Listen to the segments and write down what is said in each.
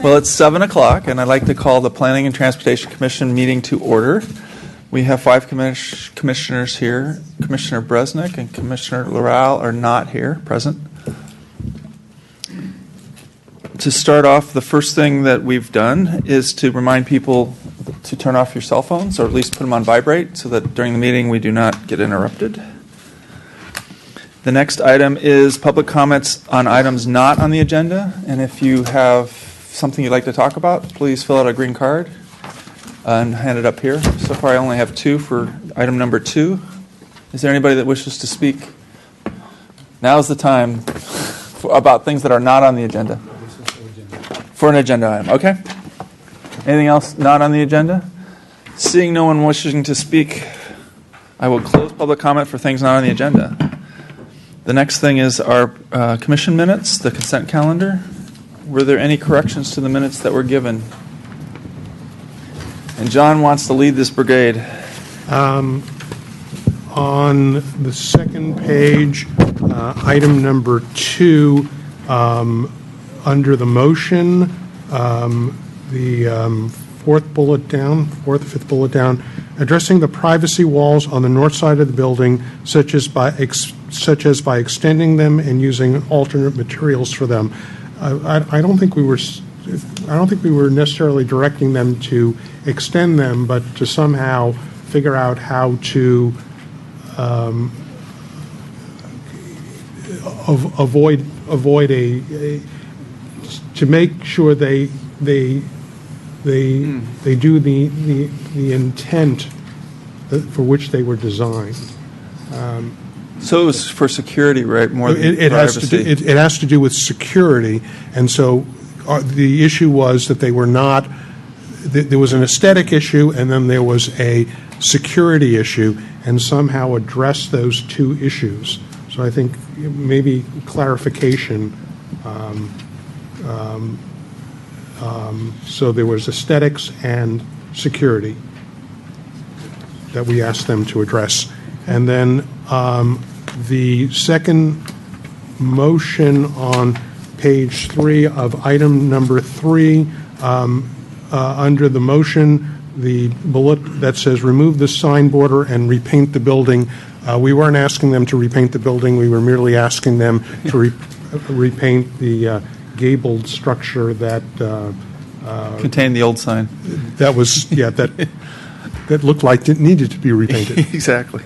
Well, it's 7 o'clock, and I'd like to call the Planning and Transportation Commission meeting to order. We have 5 commissioners here. Commissioner Bresnick and Commissioner Laurel are not here, present. To start off, the first thing that we've done is to remind people to turn off your cell phones, or at least put them on vibrate, so that during the meeting we do not get interrupted. The next item is public comments on items not on the agenda. And if you have something you'd like to talk about, please fill out a green card and hand it up here. So far I only have 2 for item number 2. Is there anybody that wishes to speak? Now's the time about things that are not on the agenda. For an agenda item, okay. Anything else not on the agenda? Seeing no one wishing to speak, I will close public comment for things not on the agenda. The next thing is our commission minutes, the consent calendar. Were there any corrections to the minutes that were given? And John wants to lead this brigade. On the second page, item number 2, under the motion, the fifth bullet down, addressing the privacy walls on the north side of the building, such as by extending them and using alternate materials for them. I don't think we were necessarily directing them to extend them, but to somehow figure out how to avoid to make sure they do the intent for which they were designed. So it was for security, right? More than privacy. It has to do with security, and so the issue was that they were not. There was an aesthetic issue, and then there was a security issue, and somehow address those 2 issues. So I think maybe clarification. So there was aesthetics and security that we asked them to address. And then the second motion on page 3 of item number 3, under the motion, the bullet that says remove the sign border and repaint the building. We weren't asking them to repaint the building. We were merely asking them to repaint the gabled structure that contained the old sign. That was, that looked like it needed to be repainted. Exactly.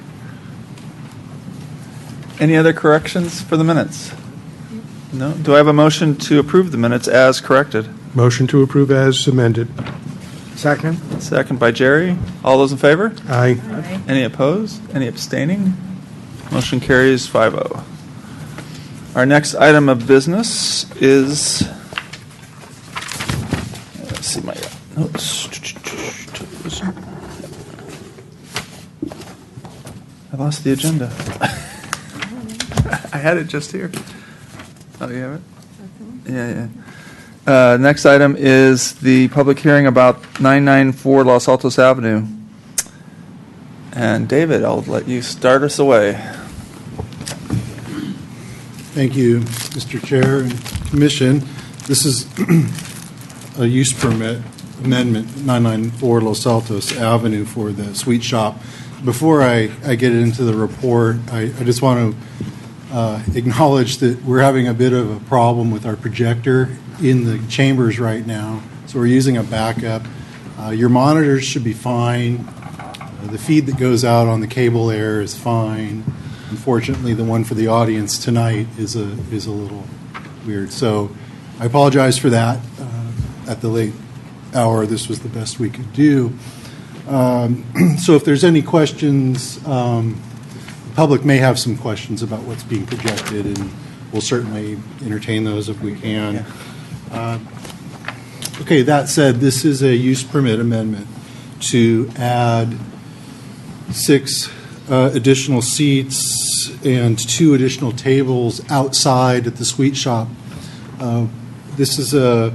Any other corrections for the minutes? No? Do I have a motion to approve the minutes as corrected? Motion to approve as amended. Second. Second by Jerry. All those in favor? Aye. Any opposed? Any abstaining? Motion carries 5-0. Our next item of business is, let's see my notes. I lost the agenda. I had it just here. Oh, you have it? Yeah. Next item is the public hearing about 994 Los Altos Avenue. And David, I'll let you start us away. Thank you, Mr. Chair and Commission. This is a use permit amendment, 994 Los Altos Avenue for the sweet shop. Before I get into the report, I just want to acknowledge that we're having a bit of a problem with our projector in the chambers right now, so we're using a backup. Your monitors should be fine. The feed that goes out on the cable air is fine. Unfortunately, the one for the audience tonight is a little weird. So I apologize for that. At the late hour, this was the best we could do. So if there's any questions, the public may have some questions about what's being projected, and we'll certainly entertain those if we can. Okay, that said, this is a use permit amendment to add 6 additional seats and 2 additional tables outside at the sweet shop. This is a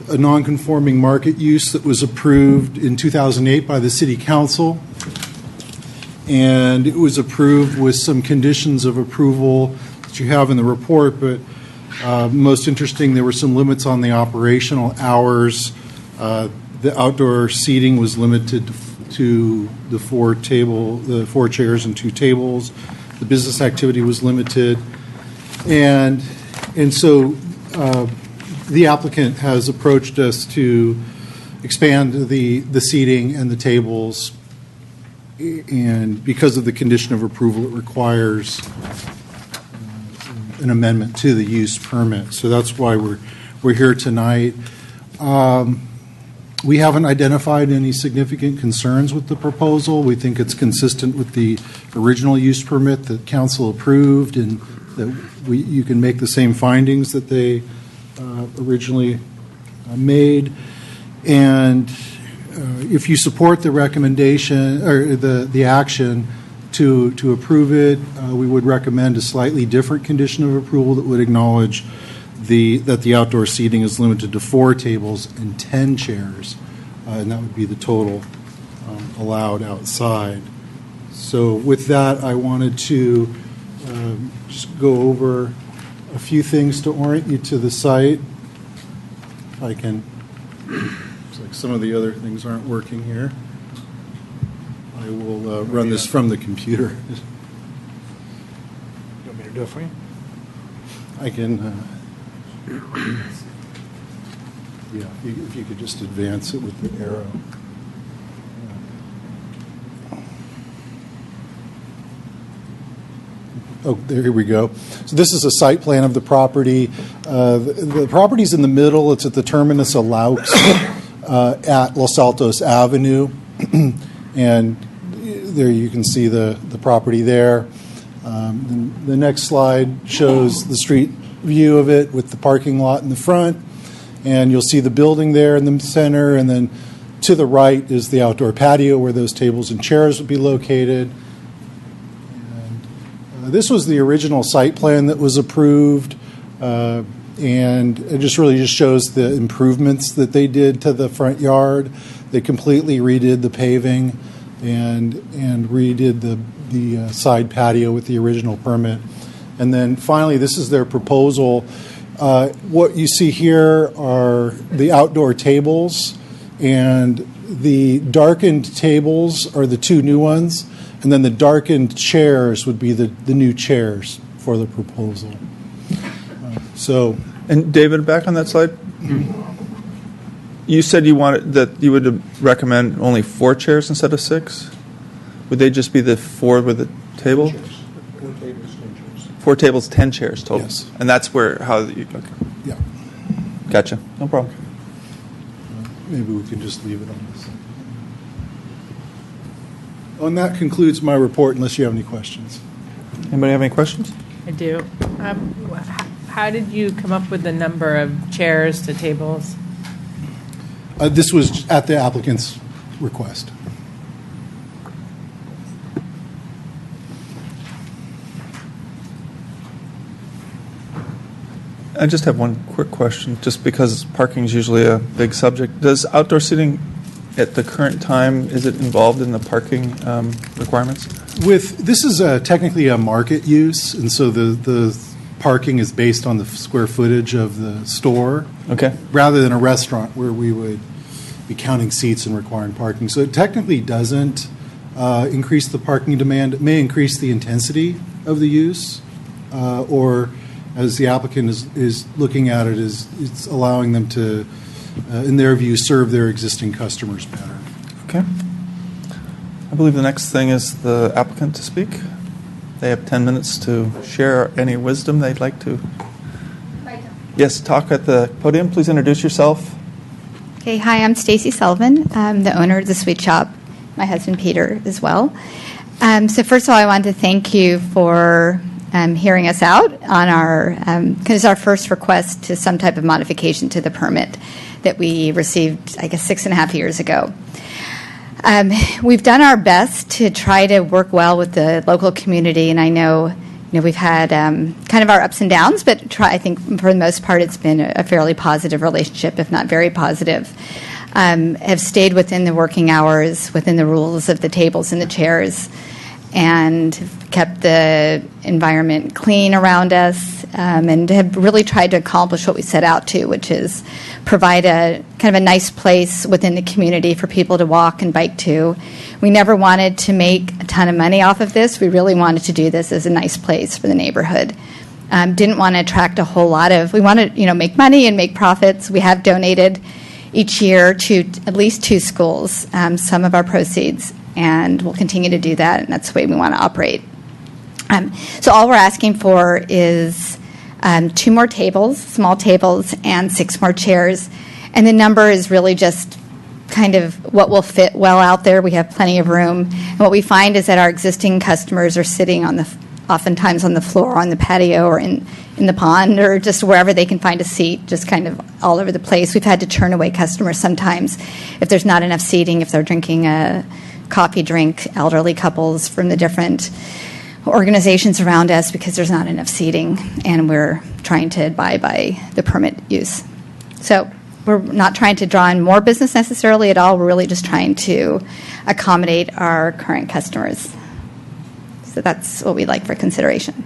non-conforming market use that was approved in 2008 by the City Council, and it was approved with some conditions of approval that you have in the report, but Most interesting, there were some limits on the operational hours. The outdoor seating was limited to the 4 chairs and 2 tables. The business activity was limited. And so the applicant has approached us to expand the seating and the tables, and because of the condition of approval, it requires an amendment to the use permit. So that's why we're here tonight. We haven't identified any significant concerns with the proposal. We think it's consistent with the original use permit that council approved, and that you can make the same findings that they originally made. And if you support the recommendation or the action to approve it, we would recommend a slightly different condition of approval that would acknowledge that the outdoor seating is limited to 4 tables and 10 chairs, and that would be the total allowed outside. So with that, I wanted to just go over a few things to orient you to the site. If I can, looks like some of the other things aren't working here. I will run this from the computer. You want me to do it for you? I can, yeah, if you could just advance it with the arrow. Oh, there we go. So this is a site plan of the property. The property's in the middle. It's at the terminus of Laux at Los Altos Avenue. And there you can see the property there. The next slide shows the street view of it with the parking lot in the front. And you'll see the building there in the center. And then to the right is the outdoor patio where those tables and chairs would be located. This was the original site plan that was approved, and it just shows the improvements that they did to the front yard. They completely redid the paving and redid the side patio with the original permit. And then finally, this is their proposal. What you see here are the outdoor tables, and the darkened tables are the 2 new ones. And then the darkened chairs would be the new chairs for the proposal. And David, back on that slide, you said you would recommend only 4 chairs instead of 6. Would they just be the 4 with the table? 4 tables, 10 chairs. 4 tables, 10 chairs total. Yes. And that's okay. Yeah. Gotcha. No problem. Maybe we can just leave it on this. Oh, and that concludes my report, unless you have any questions. Anybody have any questions? I do. How did you come up with the number of chairs to tables? This was at the applicant's request. I just have one quick question, just because parking is usually a big subject. Does outdoor seating at the current time, is it involved in the parking requirements? This is technically a market use, and so the parking is based on the square footage of the store, Okay. rather than a restaurant where we would be counting seats and requiring parking. So it technically doesn't increase the parking demand. It may increase the intensity of the use, or as the applicant is looking at it, it's allowing them to, in their view, serve their existing customers better. Okay. I believe the next thing is the applicant to speak. They have 10 minutes to share any wisdom they'd like to. Yes, talk at the podium. Please introduce yourself. Okay, hi, I'm Stacy Sullivan. I'm the owner of the Sweet Shop. My husband Peter as well. So first of all, I wanted to thank you for hearing us out on our, because our first request to some type of modification to the permit that we received, I guess, 6.5 years ago. We've done our best to try to work well with the local community, and I know we've had kind of our ups and downs, but I think for the most part it's been a fairly positive relationship, if not very positive. Have stayed within the working hours, within the rules of the tables and the chairs, and kept the environment clean around us. and have really tried to accomplish what we set out to, which is provide a kind of a nice place within the community for people to walk and bike to. We never wanted to make a ton of money off of this. We really wanted to do this as a nice place for the neighborhood. Didn't want to attract a whole lot of, we wanted, make money and make profits. We have donated each year to at least 2 schools some of our proceeds, and we'll continue to do that, and that's the way we want to operate. So all we're asking for is 2 more tables, small tables, and 6 more chairs, and the number is really just kind of what will fit well out there. We have plenty of room, and what we find is that our existing customers are sitting oftentimes on the floor, on the patio, or in the pond, or just wherever they can find a seat, just kind of all over the place. We've had to turn away customers sometimes if there's not enough seating, if they're drinking a coffee drink, elderly couples from the different organizations around us, because there's not enough seating, and we're trying to abide by the permit use. So we're not trying to draw in more business necessarily at all. We're really just trying to accommodate our current customers. So that's what we'd like for consideration.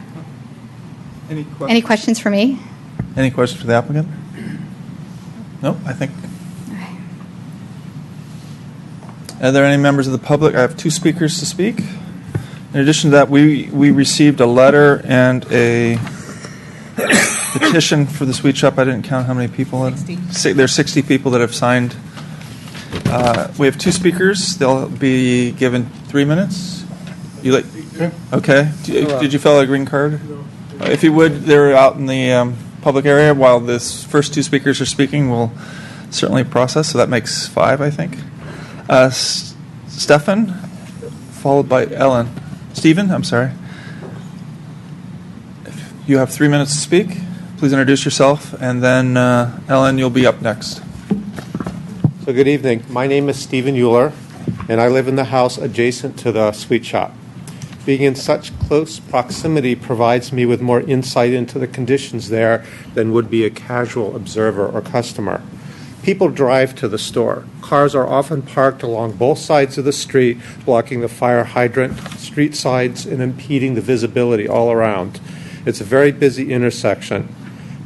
Any questions for me? Any questions for the applicant? No, I think. Are there any members of the public? I have 2 speakers to speak. In addition to that, we received a letter and a petition for the sweet shop. I didn't count how many people. 60. There's 60 people that have signed. We have 2 speakers. They'll be given 3 minutes. You like? Okay. Did you fill out a green card? No. If you would, they're out in the public area while this first 2 speakers are speaking. We'll certainly process. So that makes 5, I think. Stefan, followed by Ellen. Stephen, I'm sorry. If you have 3 minutes to speak. Please introduce yourself, and then Ellen, you'll be up next. So good evening. My name is Stephen Euler, and I live in the house adjacent to the sweet shop. Being in such close proximity provides me with more insight into the conditions there than would be a casual observer or customer. People drive to the store. Cars are often parked along both sides of the street, blocking the fire hydrant, street sides, and impeding the visibility all around. It's a very busy intersection.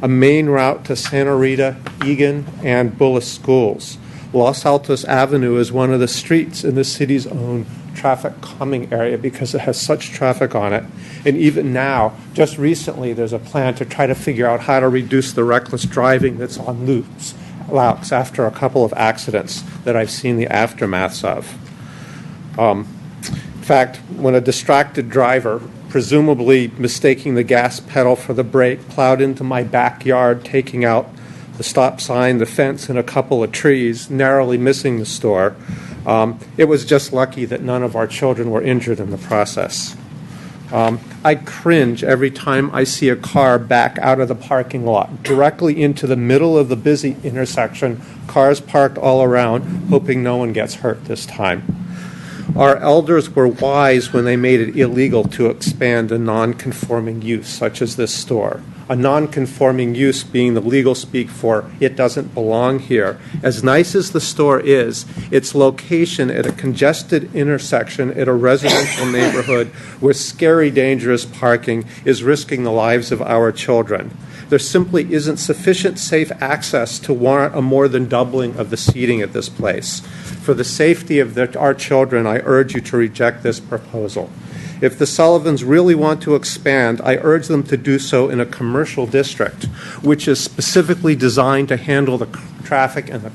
A main route to Santa Rita, Egan, and Bullis schools. Los Altos Avenue is one of the streets in the city's own traffic calming area because it has such traffic on it. And even now, just recently, there's a plan to try to figure out how to reduce the reckless driving that's on loops after a couple of accidents that I've seen the aftermaths of. In fact, when a distracted driver, presumably mistaking the gas pedal for the brake, plowed into my backyard, taking out the stop sign, the fence, and a couple of trees, narrowly missing the store, it was just lucky that none of our children were injured in the process. I cringe every time I see a car back out of the parking lot, directly into the middle of the busy intersection, cars parked all around, hoping no one gets hurt this time. Our elders were wise when they made it illegal to expand a non-conforming use, such as this store. A non-conforming use being the legal speak for it doesn't belong here. As nice as the store is, its location at a congested intersection at a residential neighborhood with scary, dangerous parking is risking the lives of our children. There simply isn't sufficient safe access to warrant a more than doubling of the seating at this place. For the safety of our children, I urge you to reject this proposal. If the Sullivans really want to expand, I urge them to do so in a commercial district, which is specifically designed to handle the traffic and the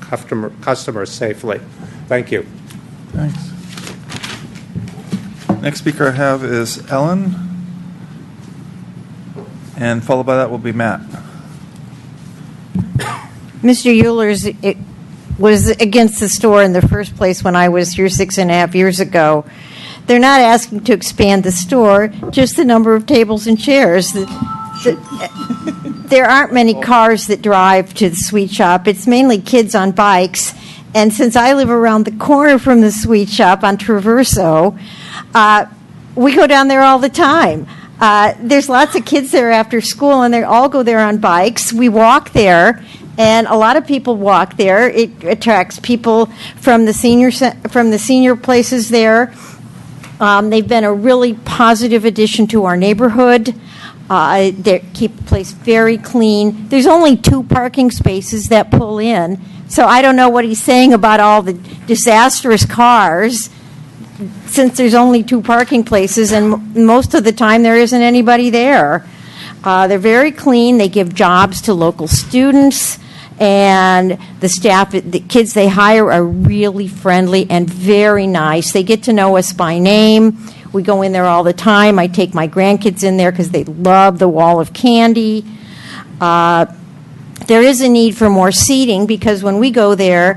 customers safely. Thank you. Thanks. Next speaker I have is Ellen, and followed by that will be Matt. Mr. Euler's it was against the store in the first place when I was here 6.5 years ago. They're not asking to expand the store, just the number of tables and chairs. There aren't many cars that drive to the sweet shop. It's mainly kids on bikes. And since I live around the corner from the sweet shop on Traverso, we go down there all the time. There's lots of kids there after school, and they all go there on bikes. We walk there, and a lot of people walk there. It attracts people from the senior places there. They've been a really positive addition to our neighborhood. They keep the place very clean. There's only 2 parking spaces that pull in, so I don't know what he's saying about all the disastrous cars, since there's only 2 parking places, and most of the time there isn't anybody there. They're very clean. They give jobs to local students, and the staff, the kids they hire are really friendly and very nice. They get to know us by name. We go in there all the time. I take my grandkids in there because they love the wall of candy. There is a need for more seating because when we go there,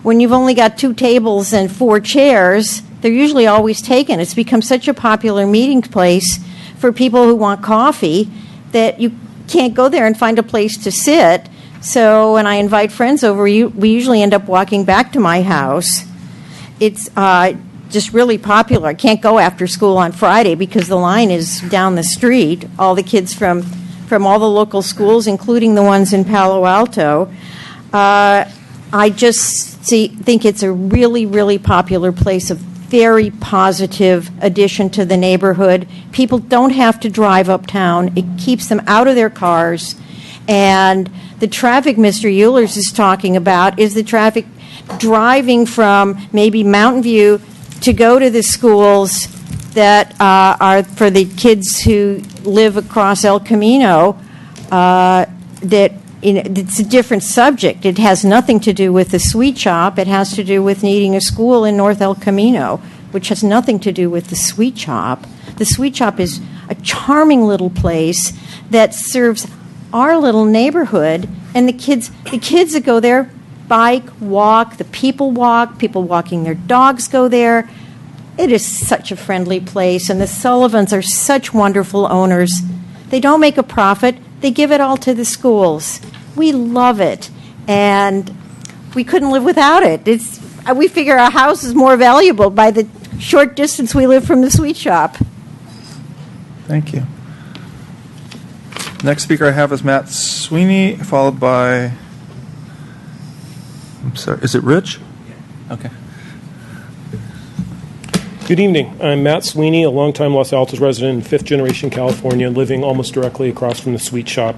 when you've only got 2 tables and 4 chairs, they're usually always taken. It's become such a popular meeting place for people who want coffee that you can't go there and find a place to sit. So when I invite friends over, we usually end up walking back to my house. It's just really popular. I can't go after school on Friday because the line is down the street. All the kids from all the local schools, including the ones in Palo Alto. I just think it's a really, really popular place, a very positive addition to the neighborhood. People don't have to drive uptown. It keeps them out of their cars. And the traffic Mr. Eulers is talking about is the traffic driving from maybe Mountain View to go to the schools that are for the kids who live across El Camino. It's a different subject. It has nothing to do with the sweet shop. It has to do with needing a school in North El Camino, which has nothing to do with the sweet shop. The sweet shop is a charming little place that serves our little neighborhood, and the kids that go there bike, walk, the people walking their dogs go there. It is such a friendly place, and the Sullivans are such wonderful owners. They don't make a profit. They give it all to the schools. We love it, and we couldn't live without it. We figure our house is more valuable by the short distance we live from the sweet shop. Thank you. Next speaker I have is Matt Sweeney, followed by, I'm sorry, is it Rich? Okay. Good evening. I'm Matt Sweeney, a longtime Los Altos resident in fifth-generation California, living almost directly across from the sweet shop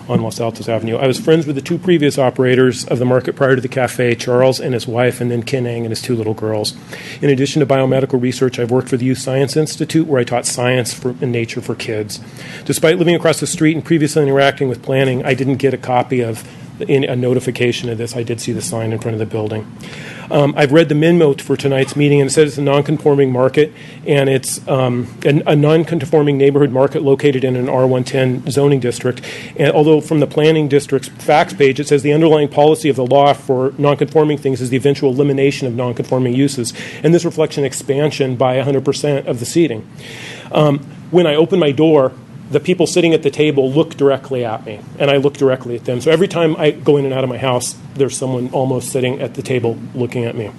on Los Altos Avenue. I was friends with the 2 previous operators of the market prior to the cafe, Charles and his wife, and then Ken Ang and his 2 little girls. In addition to biomedical research, I've worked for the Youth Science Institute, where I taught science and nature for kids. Despite living across the street and previously interacting with planning, I didn't get a copy of a notification of this. I did see the sign in front of the building. I've read the memo for tonight's meeting, and it says it's a non-conforming market, and it's a non-conforming neighborhood market located in an R110 zoning district. And although from the planning district's facts page, it says the underlying policy of the law for non-conforming things is the eventual elimination of non-conforming uses, and this reflects an expansion by 100% of the seating. When I open my door, the people sitting at the table look directly at me, and I look directly at them. So every time I go in and out of my house, there's someone almost sitting at the table looking at me.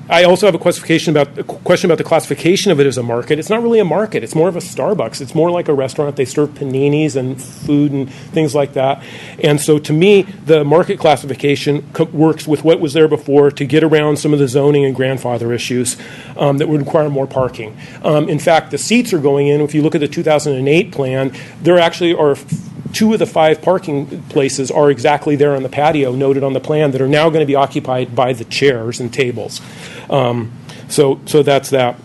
I also have a question about the classification of it as a market. It's not really a market. It's more of a Starbucks. It's more like a restaurant. They serve paninis and food and things like that. And so to me, the market classification works with what was there before to get around some of the zoning and grandfather issues that would require more parking. In fact, the seats are going in. If you look at the 2008 plan, there actually are 2 of the 5 parking places are exactly there on the patio noted on the plan that are now going to be occupied by the chairs and tables. So that's that.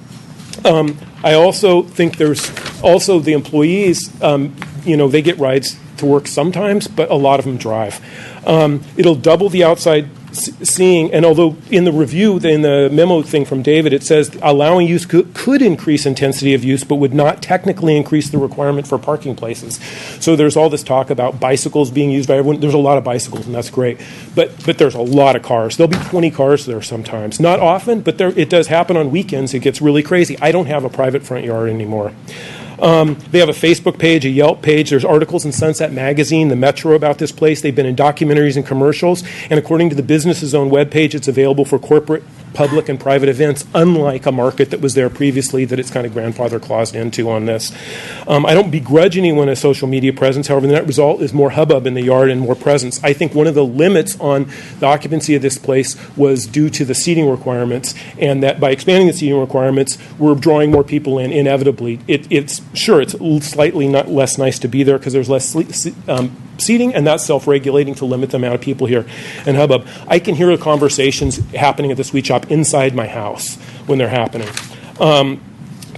I also think there's also the employees, they get rides to work sometimes, but a lot of them drive. It'll double the outside seeing, and although in the review, in the memo thing from David, it says allowing use could increase intensity of use, but would not technically increase the requirement for parking places. So there's all this talk about bicycles being used by everyone. There's a lot of bicycles, and that's great. But there's a lot of cars. There'll be 20 cars there sometimes. Not often, but it does happen on weekends. It gets really crazy. I don't have a private front yard anymore. They have a Facebook page, a Yelp page. There's articles in Sunset Magazine, the Metro about this place. They've been in documentaries and commercials. And according to the Business's own webpage, it's available for corporate public and private events, unlike a market that was there previously that it's kind of grandfather claused into on this. I don't begrudge anyone a social media presence. However, the net result is more hubbub in the yard and more presence. I think one of the limits on the occupancy of this place was due to the seating requirements, and that by expanding the seating requirements, we're drawing more people in inevitably. It's slightly not less nice to be there because there's less seating, and that's self-regulating to limit the amount of people here and hubbub. I can hear the conversations happening at the sweet shop inside my house when they're happening.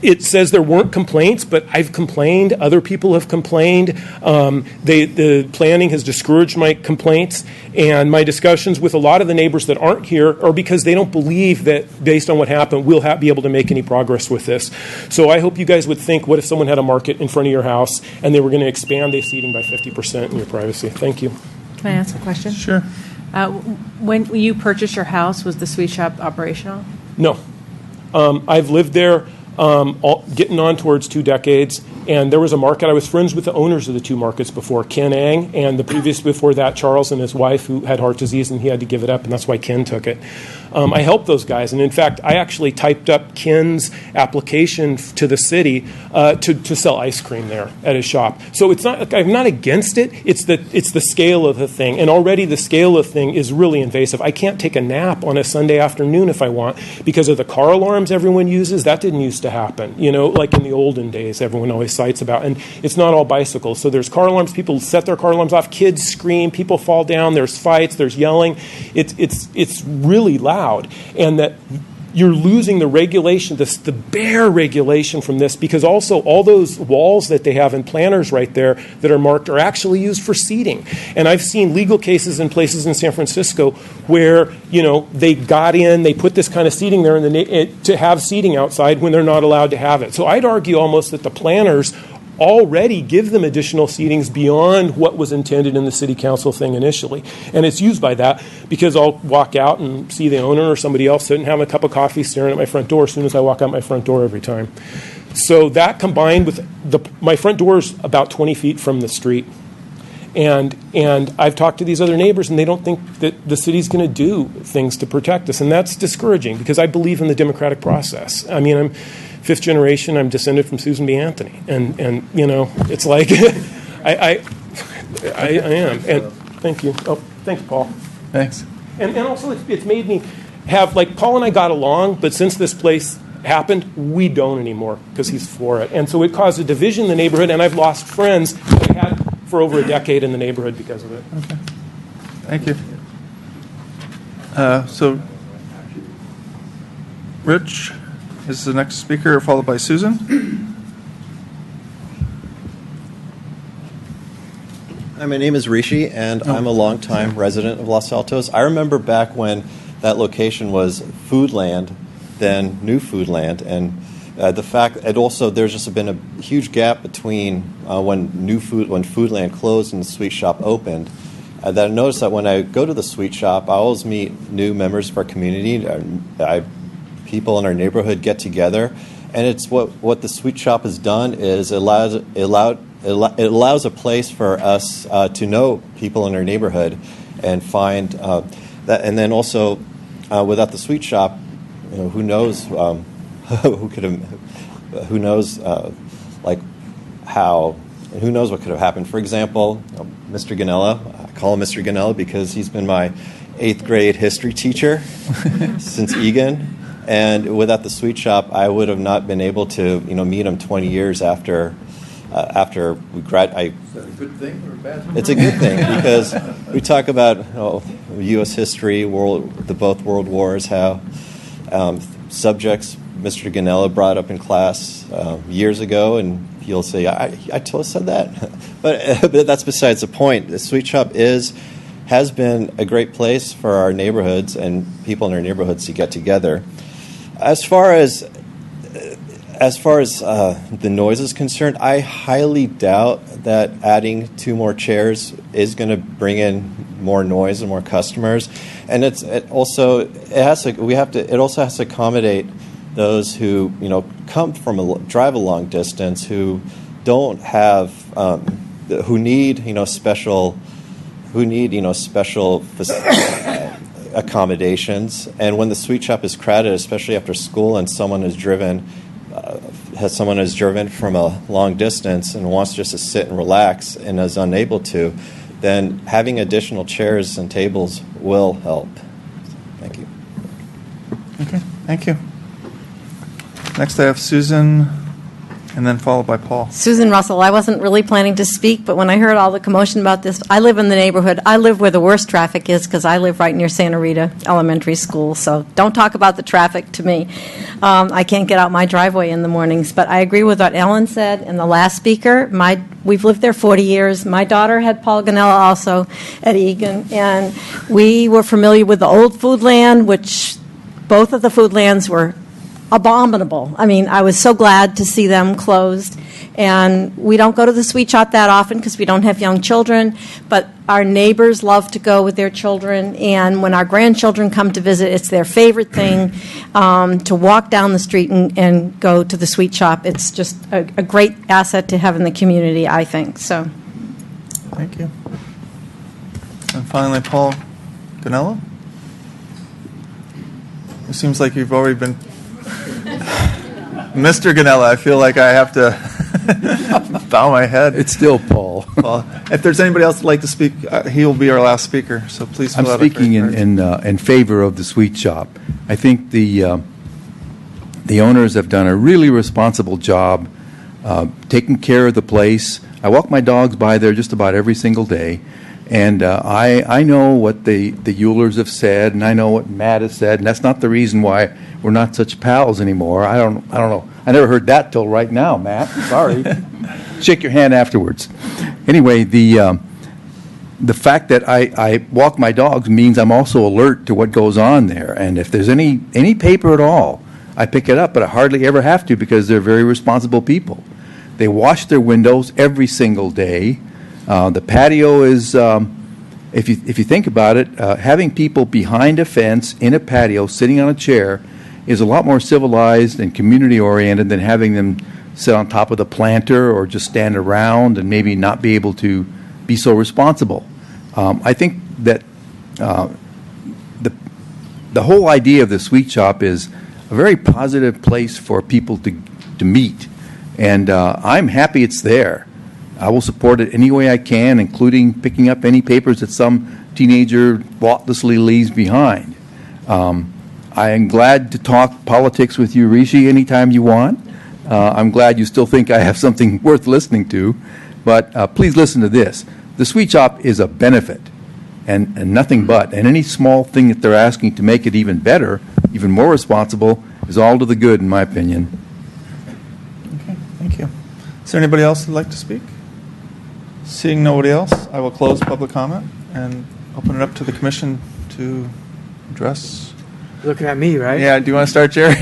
It says there weren't complaints, but I've complained. Other people have complained. The planning has discouraged my complaints, and my discussions with a lot of the neighbors that aren't here are because they don't believe that, based on what happened, we'll be able to make any progress with this. So I hope you guys would think, what if someone had a market in front of your house and they were going to expand their seating by 50% in your privacy? Thank you. Can I ask a question? Sure. When you purchased your house, was the sweet shop operational? No. I've lived there getting on towards 2 decades, and there was a market. I was friends with the owners of the 2 markets before, Ken Ang, and the previous before that, Charles and his wife, who had heart disease, and he had to give it up, and that's why Ken took it. I helped those guys, and in fact, I actually typed up Ken's application to the city to sell ice cream there at his shop. So it's not, I'm not against it. It's the scale of the thing, and already the scale of the thing is really invasive. I can't take a nap on a Sunday afternoon if I want because of the car alarms everyone uses. That didn't used to happen, like in the olden days. Everyone always cites about, and it's not all bicycles. So there's car alarms. People set their car alarms off. Kids scream. People fall down. There's fights. There's yelling. It's really loud. And that you're losing the regulation, the bare regulation from this, because also all those walls that they have in planners right there that are marked are actually used for seating. And I've seen legal cases in places in San Francisco where, they got in, they put this kind of seating there to have seating outside when they're not allowed to have it. So I'd argue almost that the planners already give them additional seatings beyond what was intended in the city council thing initially. And it's used by that because I'll walk out and see the owner or somebody else sitting having a cup of coffee staring at my front door as soon as I walk out my front door every time. So that combined with my front door is about 20 feet from the street. And I've talked to these other neighbors, and they don't think that the city's going to do things to protect us. And that's discouraging because I believe in the democratic process. I mean, I'm 5th generation. I'm descended from Susan B. Anthony. And it's like I am. And thank you. Oh, thanks, Paul. Thanks. And also it's made me have, Paul and I got along, but since this place happened, we don't anymore because he's for it. And so it caused a division in the neighborhood, and I've lost friends that I had for over a decade in the neighborhood because of it. Okay. Thank you. So, Rich is the next speaker, followed by Susan. Hi, my name is Rishi, and I'm a longtime resident of Los Altos. I remember back when that location was Foodland, then New Foodland, and the fact, and also there's just been a huge gap between when Foodland closed and the sweet shop opened. That I noticed that when I go to the sweet shop, I always meet new members of our community. People in our neighborhood get together, and it's what the sweet shop has done is it allows a place for us to know people in our neighborhood and find that, and then also without the sweet shop, who knows who knows how, and who knows what could have happened. For example, Mr. Ganella, I call him Mr. Ganella because he's been my 8th grade history teacher since Egan. And without the sweet shop, I would have not been able to, meet him 20 years after we graduated. Is that a good thing or a bad thing? It's a good thing because we talk about U.S. history, both world wars, how subjects Mr. Ganella brought up in class years ago, and you'll say, I totally said that. but that's besides the point. The sweet shop has been a great place for our neighborhoods and people in our neighborhoods to get together. As far as the noise is concerned, I highly doubt that adding 2 more chairs is going to bring in more noise and more customers. And it also has to accommodate those who drive a long distance, who don't have who need special accommodations. And when the sweet shop is crowded, especially after school, and someone is driven from a long distance and wants just to sit and relax and is unable to, then having additional chairs and tables will help. Thank you. Okay, thank you. Next, I have Susan, and then followed by Paul. Susan Russell, I wasn't really planning to speak, but when I heard all the commotion about this, I live in the neighborhood. I live where the worst traffic is because I live right near Santa Rita Elementary School, so don't talk about the traffic to me. I can't get out my driveway in the mornings, but I agree with what Ellen said and the last speaker. We've lived there 40 years. My daughter had Paul Ganella also at Egan, and we were familiar with the old Foodland, which both of the Foodlands were abominable. I mean, I was so glad to see them closed. And we don't go to the sweet shop that often because we don't have young children, but our neighbors love to go with their children. And when our grandchildren come to visit, it's their favorite thing to walk down the street and go to the sweet shop. It's just a great asset to have in the community, I think. So, Thank you. And finally, Paul Ganella. It seems like you've already been Mr. Ganella. I feel like I have to bow my head. It's still Paul. Well, if there's anybody else who'd like to speak, he will be our last speaker. So please. I'm fill out a speaking credit card. in favor of the sweet shop. I think the owners have done a really responsible job taking care of the place. I walk my dogs by there just about every single day, and I know what the Eulers have said, and I know what Matt has said, and that's not the reason why we're not such pals anymore. I don't know. I never heard that till right now, Matt. Sorry. Shake your hand afterwards. Anyway, the fact that I walk my dogs means I'm also alert to what goes on there, and if there's any paper at all, I pick it up, but I hardly ever have to because they're very responsible people. They wash their windows every single day. The patio is, if you think about it, having people behind a fence in a patio sitting on a chair is a lot more civilized and community-oriented than having them sit on top of the planter or just stand around and maybe not be able to be so responsible. I think that the whole idea of the sweet shop is a very positive place for people to meet, and I'm happy it's there. I will support it any way I can, including picking up any papers that some teenager thoughtlessly leaves behind. I am glad to talk politics with you, Rishi, anytime you want. I'm glad you still think I have something worth listening to, but please listen to this. The sweet shop is a benefit and nothing but, and any small thing that they're asking to make it even better, even more responsible, is all to the good, in my opinion. Okay, thank you. Is there anybody else who'd like to speak? Seeing nobody else, I will close public comment and open it up to the commission to address. Looking at me, right? Yeah, do you want to start, Jerry?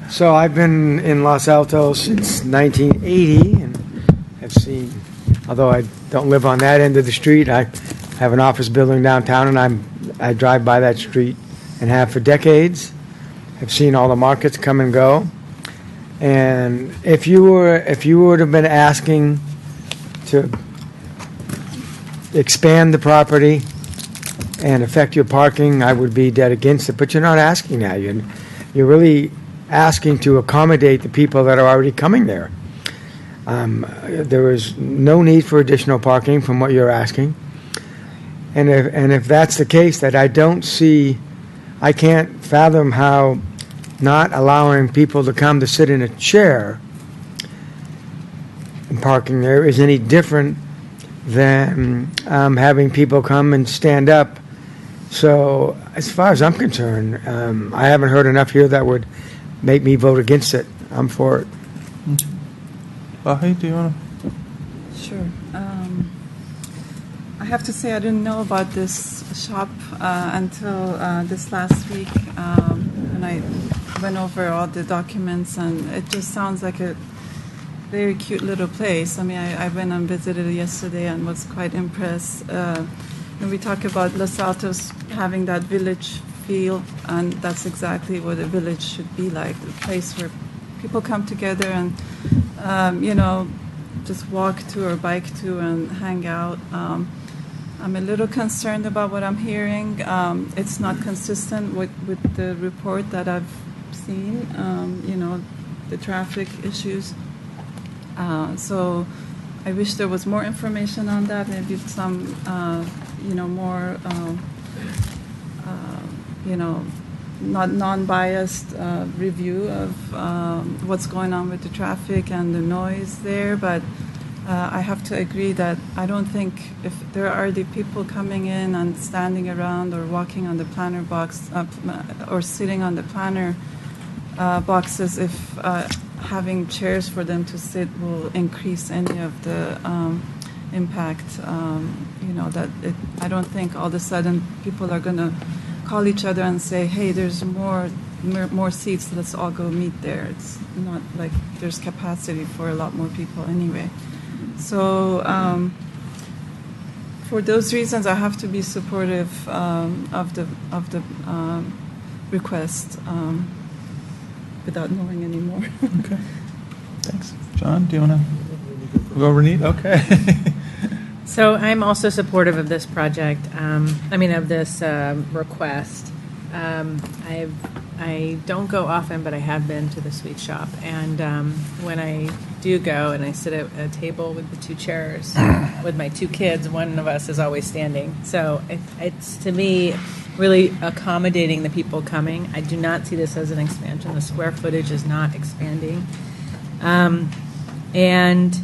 So I've been in Los Altos since 1980 and have seen, although I don't live on that end of the street, I have an office building downtown and I drive by that street and have for decades. I've seen all the markets come and go. And if you would have been asking to expand the property and affect your parking, I would be dead against it. But you're not asking that. You're really asking to accommodate the people that are already coming there. There is no need for additional parking from what you're asking. And if that's the case, that I can't fathom how not allowing people to come to sit in a chair and parking there is any different than having people come and stand up. So as far as I'm concerned, I haven't heard enough here that would make me vote against it. I'm for it. Bahi, do you want to? Sure. I have to say I didn't know about this shop until this last week when I went over all the documents, and it just sounds like a very cute little place. I mean, I went and visited it yesterday and was quite impressed. When we talk about Los Altos having that village feel, and that's exactly what a village should be like, a place where people come together and, just walk to or bike to and hang out. I'm a little concerned about what I'm hearing. It's not consistent with the report that I've seen, the traffic issues. So I wish there was more information on that, maybe some, more, not non-biased review of what's going on with the traffic and the noise there. But I have to agree that I don't think if there are the people coming in and standing around or walking on the planner box or sitting on the planner boxes, if having chairs for them to sit will increase any of the impact. I don't think all of a sudden people are going to call each other and say, hey, there's more seats, let's all go meet there. It's not like there's capacity for a lot more people anyway. So for those reasons, I have to be supportive of the request without knowing any more. Okay. Thanks. John, do you want to go over Need? Okay. So I'm also supportive of this project, of this request. I don't go often, but I have been to the sweet shop. And when I do go and I sit at a table with the two chairs with my two kids, one of us is always standing. So it's to me, really accommodating the people coming. I do not see this as an expansion. The square footage is not expanding. And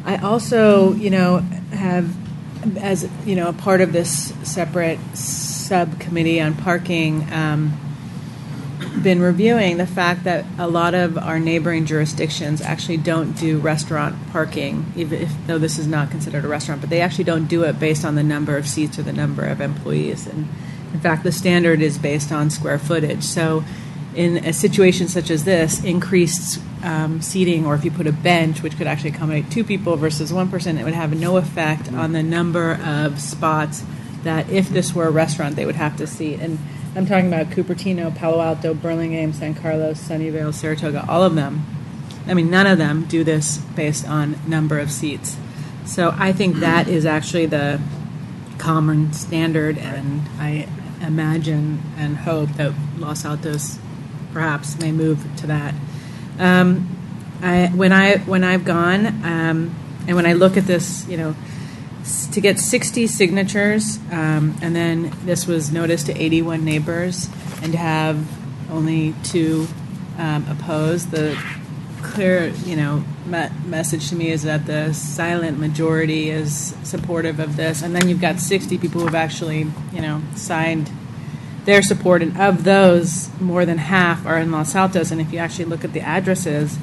I also, have, as, a part of this separate subcommittee on parking, been reviewing the fact that a lot of our neighboring jurisdictions actually don't do restaurant parking, even though this is not considered a restaurant, but they actually don't do it based on the number of seats or the number of employees. And in fact, the standard is based on square footage. So in a situation such as this, increased seating, or if you put a bench, which could actually accommodate two people versus one person, it would have no effect on the number of spots that if this were a restaurant, they would have to seat. And I'm talking about Cupertino, Palo Alto, Burlingame, San Carlos, Sunnyvale, Saratoga, all of them. None of them do this based on number of seats. So I think that is actually the common standard, and I imagine and hope that Los Altos perhaps may move to that. When I've gone and when I look at this, to get 60 signatures, and then this was noticed to 81 neighbors, and to have only 2 oppose, the clear, message to me is that the silent majority is supportive of this. And then you've got 60 people who have actually, signed their support, and of those, more than half are in Los Altos. And if you actually look at the addresses,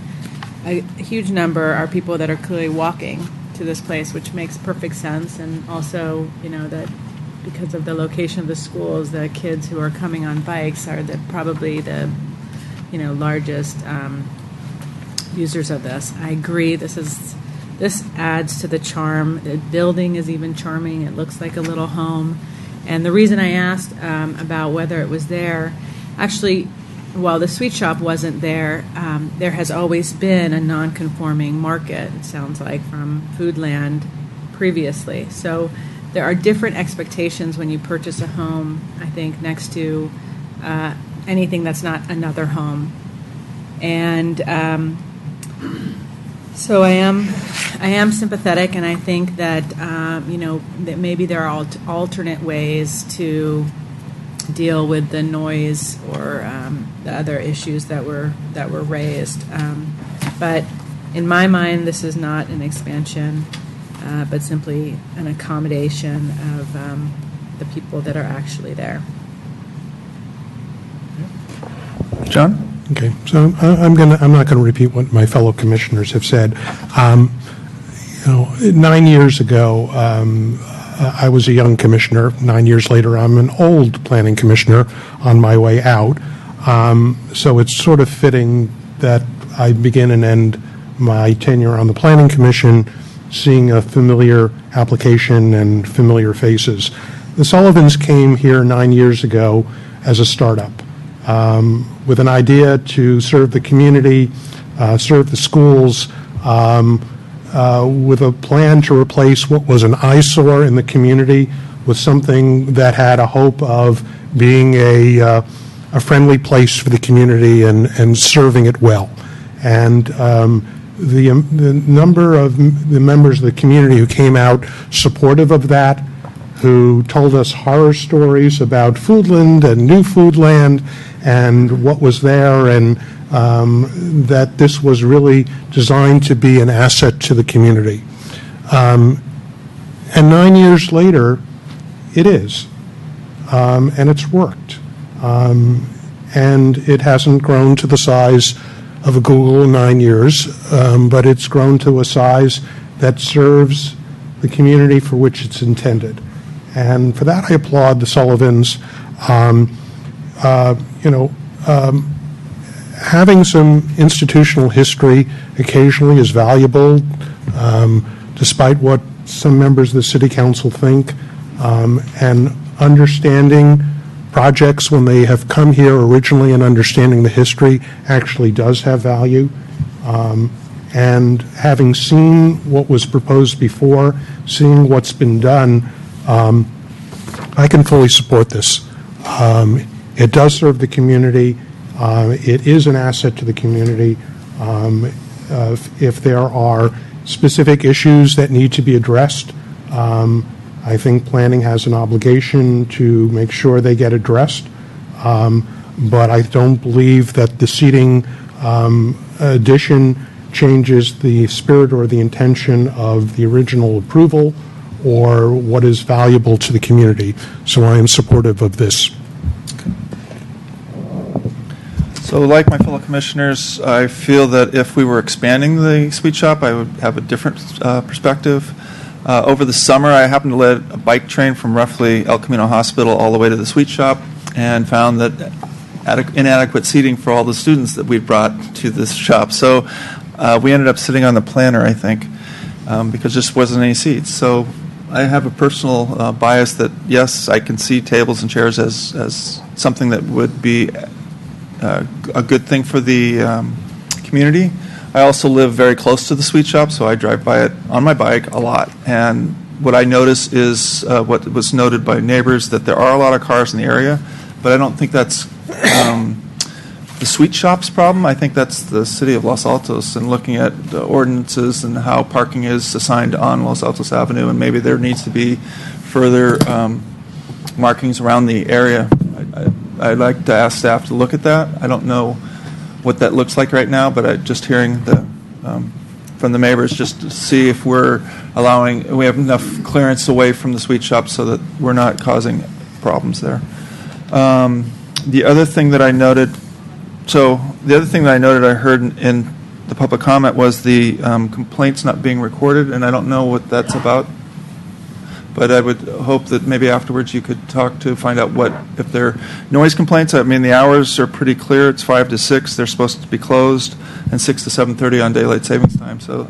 a huge number are people that are clearly walking to this place, which makes perfect sense. And also, that because of the location of the schools, the kids who are coming on bikes are probably the, largest users of this. I agree. This adds to the charm. The building is even charming. It looks like a little home. And the reason I asked about whether it was there, actually, while the sweet shop wasn't there, there has always been a non-conforming market, it sounds like, from Foodland previously. So there are different expectations when you purchase a home, I think, next to anything that's not another home. And so I am sympathetic, and I think that that maybe there are alternate ways to deal with the noise or the other issues that were raised. But in my mind, this is not an expansion, but simply an accommodation of the people that are actually there. John? Okay, so I'm not going to repeat what my fellow commissioners have said. 9 years ago, I was a young commissioner. 9 years later, I'm an old planning commissioner on my way out. So it's sort of fitting that I begin and end my tenure on the Planning Commission seeing a familiar application and familiar faces. The Sullivans came here 9 years ago as a startup with an idea to serve the community, serve the schools, with a plan to replace what was an eyesore in the community with something that had a hope of being a friendly place for the community and serving it well. And the number of the members of the community who came out supportive of that, who told us horror stories about Foodland and New Foodland and what was there, and that this was really designed to be an asset to the community. And 9 years later, it is. And it's worked. And it hasn't grown to the size of a Google in 9 years, but it's grown to a size that serves the community for which it's intended. And for that, I applaud the Sullivans. Having some institutional history occasionally is valuable, despite what some members of the City Council think, and understanding projects when they have come here originally and understanding the history actually does have value. And having seen what was proposed before, seeing what's been done, I can fully support this. It does serve the community. It is an asset to the community. If there are specific issues that need to be addressed, I think planning has an obligation to make sure they get addressed. But I don't believe that the seating addition changes the spirit or the intention of the original approval or what is valuable to the community. So I am supportive of this. So like my fellow commissioners, I feel that if we were expanding the sweet shop, I would have a different perspective. Over the summer, I happened to lead a bike train from roughly El Camino Hospital all the way to the sweet shop and found that inadequate seating for all the students that we'd brought to this shop. So we ended up sitting on the planter, I think, because there just wasn't any seats. So I have a personal bias that, yes, I can see tables and chairs as something that would be a good thing for the community. I also live very close to the sweet shop, so I drive by it on my bike a lot. And what I notice is what was noted by neighbors, that there are a lot of cars in the area, but I don't think that's the sweet shop's problem. I think that's the city of Los Altos, and looking at the ordinances and how parking is assigned on Los Altos Avenue, and maybe there needs to be further markings around the area. I'd like to ask staff to look at that. I don't know what that looks like right now, but just hearing from the neighbors, just to see if we have enough clearance away from the sweet shop so that we're not causing problems there. The other thing that I noted, I heard in the public comment was the complaints not being recorded, and I don't know what that's about. But I would hope that maybe afterwards you could talk to find out if they're noise complaints. I mean, the hours are pretty clear. It's 5 to 6. They're supposed to be closed, and 6 to 7:30 on daylight savings time. So,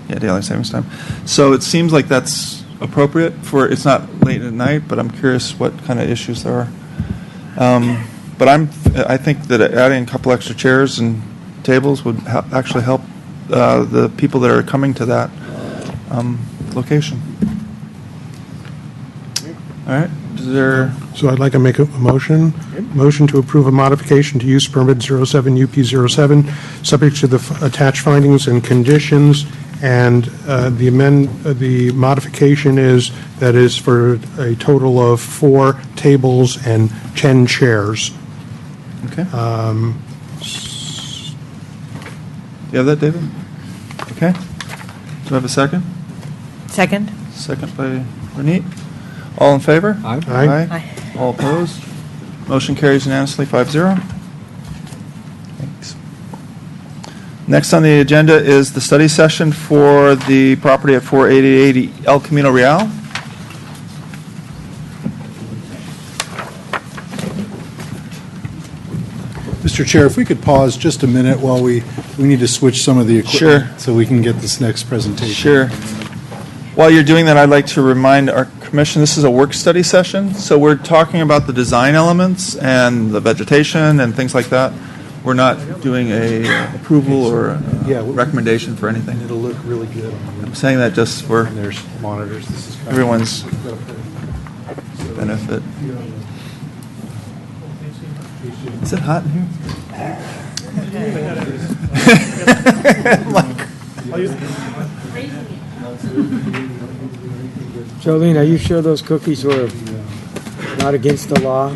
daylight savings time. So it seems like that's appropriate it's not late at night, but I'm curious what kind of issues there are. But I think that adding a couple extra chairs and tables would actually help the people that are coming to that location. All right. So I'd like to make a motion. Motion to approve a modification to use permit 07 UP07, subject to the attached findings and conditions. And the modification is for a total of 4 tables and 10 chairs. Okay. Do you have that, David? Okay. Do I have a second? Second? Second by Ronit. All in favor? Aye. Aye. All opposed? Motion carries unanimously, 5-0. Thanks. Next on the agenda is the study session for the property at 480 El Camino Real. Mr. Chair, if we could pause just a minute while we need to switch some of the equipment. Sure. So we can get this next presentation. Sure. While you're doing that, I'd like to remind our commission this is a work study session, so we're talking about the design elements and the vegetation and things like that. We're not doing a approval or a Yeah, we- recommendation for anything. It'll look really good. I'm saying that just for And there's monitors. This is kind of- everyone's benefit. Is it hot in here? Jolene, are you sure those cookies were not against the law?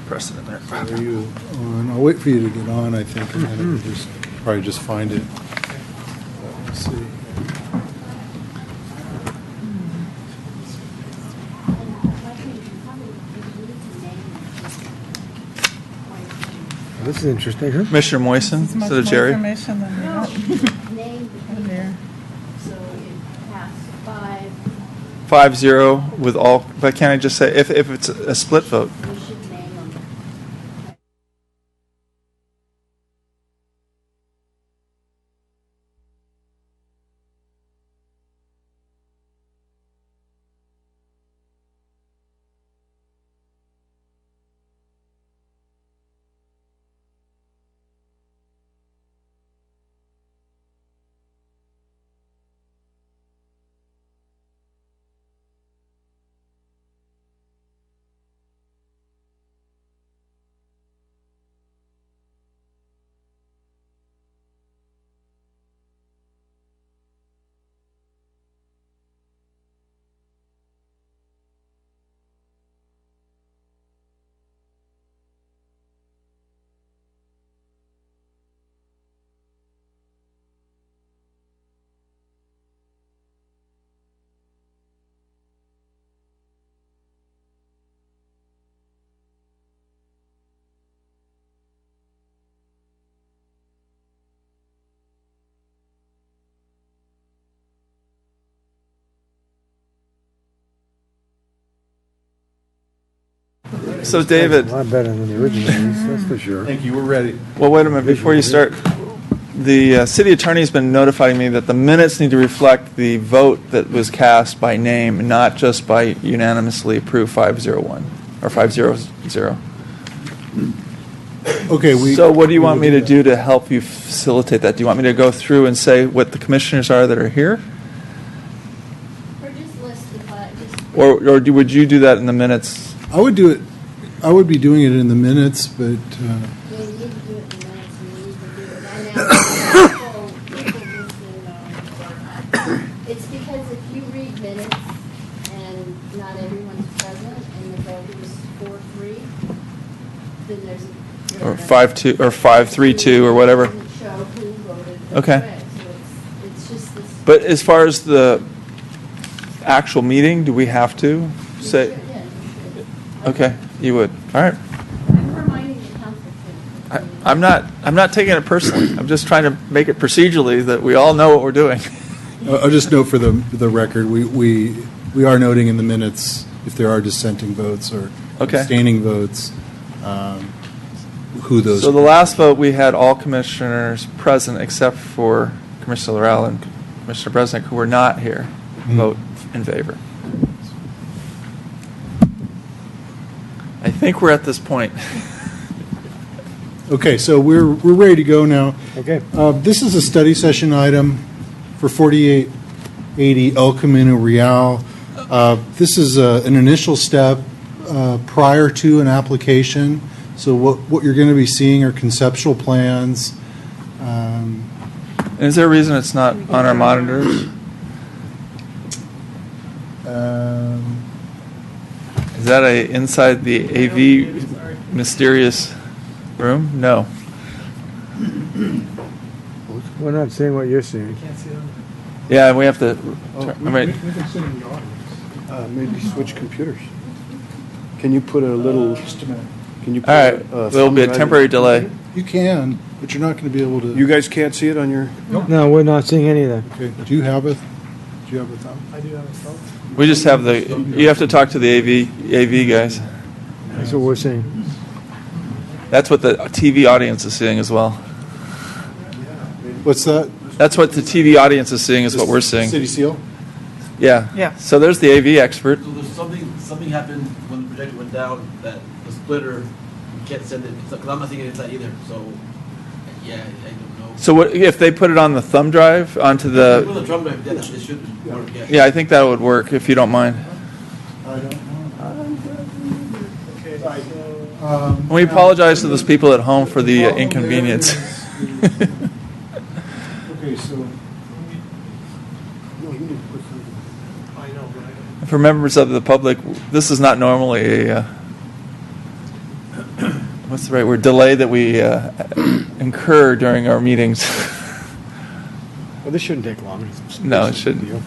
Precedent there. Are you on? I'll wait for you to get on, I think, and then we'll probably just find it. Let's see. This is interesting, huh? Commissioner Moisen, It's much instead of more Jerry. information than we got. Earlier. So it passed 5-0 with all, but can't I just say, if it's a split vote? we should name them. So David, A lot better than the original, that's for sure. Thank you. We're ready. well, wait a minute, before you start, the city attorney's been notifying me that the minutes need to reflect the vote that was cast by name, not just by unanimously approved 501, or 500. Okay, So what do you want me to do to help you facilitate that? Do you want me to go through and say what the commissioners are that are here? Or just list the five, just Would you do that in the minutes? I would do it. I would be doing it in the minutes, but you need to do it in minutes, and you need to do it. And now, people listening, it's because if you read minutes and not everyone's present and the vote is 4-3, then there's a. Or 5-2, or 5-3-2, or whatever? Doesn't show who voted which Okay. way. So it's just this. But as far as the actual meeting, do we have to say? Yeah, you should. Okay, you would. All right. I'm reminding the council too. I'm not taking it personally. I'm just trying to make it procedurally that we all know what we're doing. I'll just note for the record, we are noting in the minutes if there are dissenting votes or Okay. abstaining votes, who those. So the last vote, we had all commissioners present except for Commissioner Laurel and Commissioner Bresnick, who were not here, vote in favor. I think we're at this point. Okay, so we're ready to go now. Okay. This is a study session item for 4880 El Camino Real. This is an initial step prior to an application. So what you're going to be seeing are conceptual plans. Is there a reason it's not on our monitors? Is that inside the AV mysterious room? No. We're not seeing what you're seeing. Yeah, we have to. I mean, Maybe switch computers. Can you put a little? Can you? Put all right. There'll be a temporary delay. You can, but you're not going to be able to. You guys can't see it on your. No, we're not seeing any of that. Okay. Do you have a thumb? We just have the. You have to talk to the AV guys. That's what we're seeing. That's what the TV audience is seeing as well. What's that? That's what the TV audience is seeing is what we're seeing. City Seal? Yeah. Yeah. So there's the AV expert. So there's something happened when the projector went down that the splitter, we can't send it, because I'm not seeing it inside either, so, yeah, I don't know. So what if they put it on the thumb drive onto With the? the drum drive, yeah, it should work, yeah. Yeah, I think that would work if you don't mind. And we apologize to those people at home for the inconvenience. Okay, so. For members of the public, this is not normally a what's the right word? Delay that we incur during our meetings. Well, this shouldn't take long. No, it shouldn't.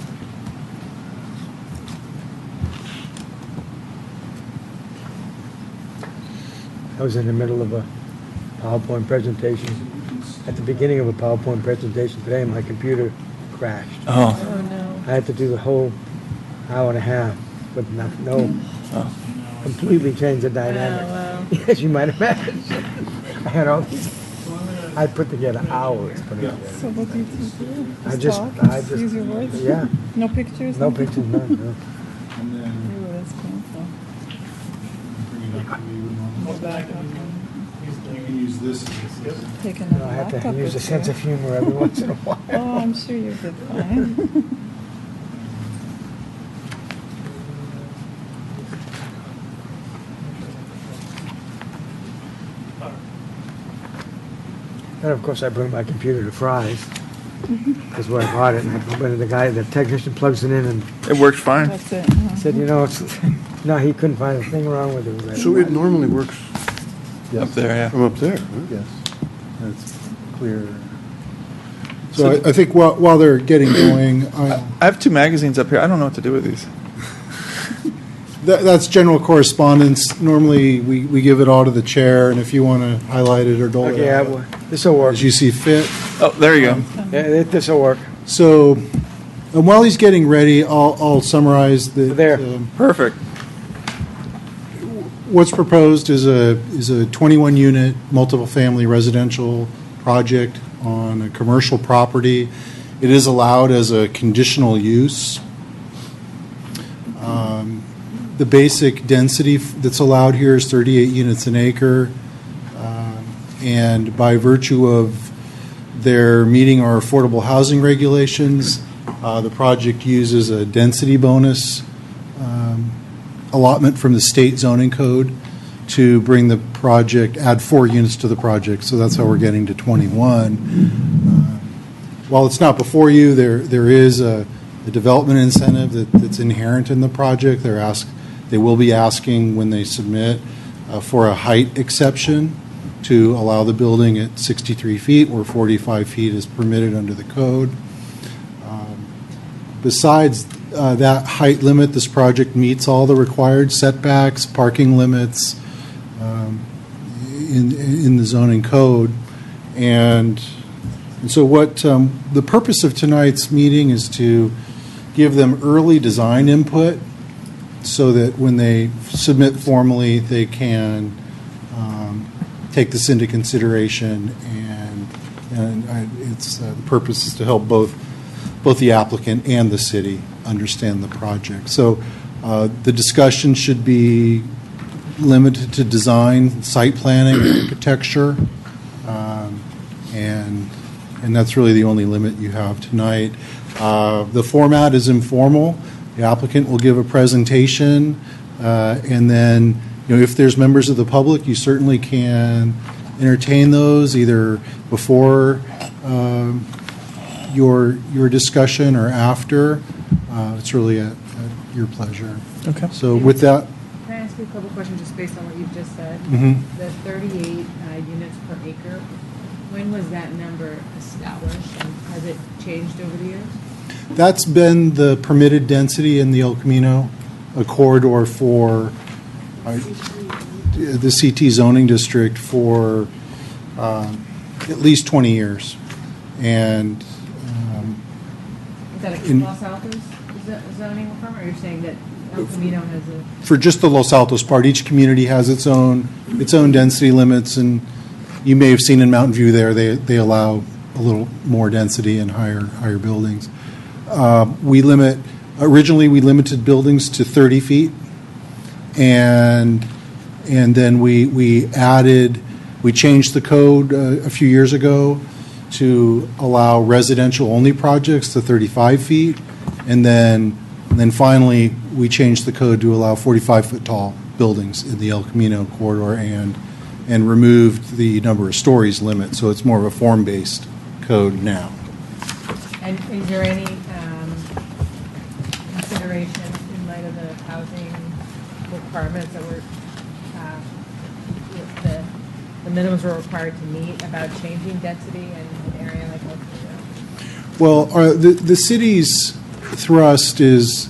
I was in the middle of a PowerPoint presentation. At the beginning of a PowerPoint presentation today, my computer crashed. Oh. Oh, no. I had to do the whole hour and a half with no completely changed the dynamic. Wow. As you might imagine. I had all these. I put together hours putting it together. So what do you do? I just use your voice? Yeah. No pictures? No pictures, none. No. Ooh, that's painful. You can use this. Take You another know, I have laptop to use a with sense you. of humor every once in a while. Oh, I'm sure you did fine. And of course, I bring my computer to Fry's. That's where I bought it. And the technician plugs it in and It worked fine. That's it. said, you know, no, he couldn't find a thing wrong with it. Like, So it normally works Up there, yeah. from up there. Huh? Yes, that's clear. So I think while they're getting going, I have two magazines up here. I don't know what to do with these. that's general correspondence. Normally, we give it all to the chair, and if you want to highlight it or dole okay, it yeah, out well, this will work. as you see fit. Oh, there you go. Yeah, this will work. So, and while he's getting ready, I'll summarize the. There. Perfect. What's proposed is a 21-unit, multiple-family residential project on a commercial property. It is allowed as a conditional use. The basic density that's allowed here is 38 units an acre. And by virtue of their meeting our affordable housing regulations, the project uses a density bonus allotment from the state zoning code to bring the project, add 4 units to the project. So that's how we're getting to 21. While it's not before you, there is a development incentive that's inherent in the project. They will be asking when they submit for a height exception to allow the building at 63 feet, where 45 feet is permitted under the code. Besides that height limit, this project meets all the required setbacks, parking limits in the zoning code. And so what the purpose of tonight's meeting is to give them early design input so that when they submit formally, they can take this into consideration, it's the purpose is to help both the applicant and the city understand the project. So the discussion should be limited to design, site planning, and architecture, and that's really the only limit you have tonight. The format is informal. The applicant will give a presentation, and then, if there's members of the public, you certainly can entertain those either before your discussion or after. It's really at your pleasure. Okay. So with that, Can I ask you a couple questions just based on what you've just said? Mhm. The 38 units per acre, when was that number established, and has it changed over the years? that's been the permitted density in the El Camino corridor for the CT zoning district for at least 20 years. And Is that a in- Los Altos zoning requirement, or you're saying that El Camino has a? for just the Los Altos part, each community has its own density limits, and you may have seen in Mountain View there, they allow a little more density and higher buildings. Originally we limited buildings to 30 feet, and then we changed the code a few years ago to allow residential only projects to 35 feet, and then finally we changed the code to allow 45-foot tall buildings in the El Camino corridor and removed the number of stories limit, so it's more of a form-based code now. And is there any consideration in light of the housing requirements that were, the minimums were required to meet about changing density in an area like El Camino? Well, the city's thrust has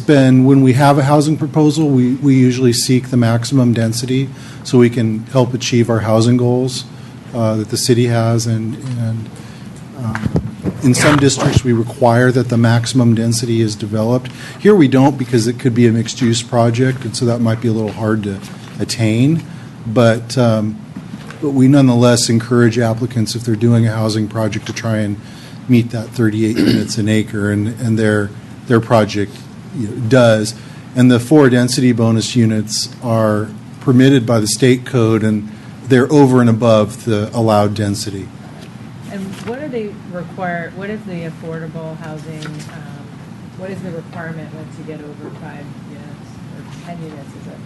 been, when we have a housing proposal, we usually seek the maximum density so we can help achieve our housing goals that the city has, and in some districts we require that the maximum density is developed. Here we don't, because it could be a mixed-use project, and so that might be a little hard to attain. But we nonetheless encourage applicants, if they're doing a housing project, to try and meet that 38 units an acre, and their project does. And the 4 density bonus units are permitted by the state code, and they're over and above the allowed density. And what are they require? What is the affordable housing? What is the requirement once you get over 5 units or 10 units? Is it?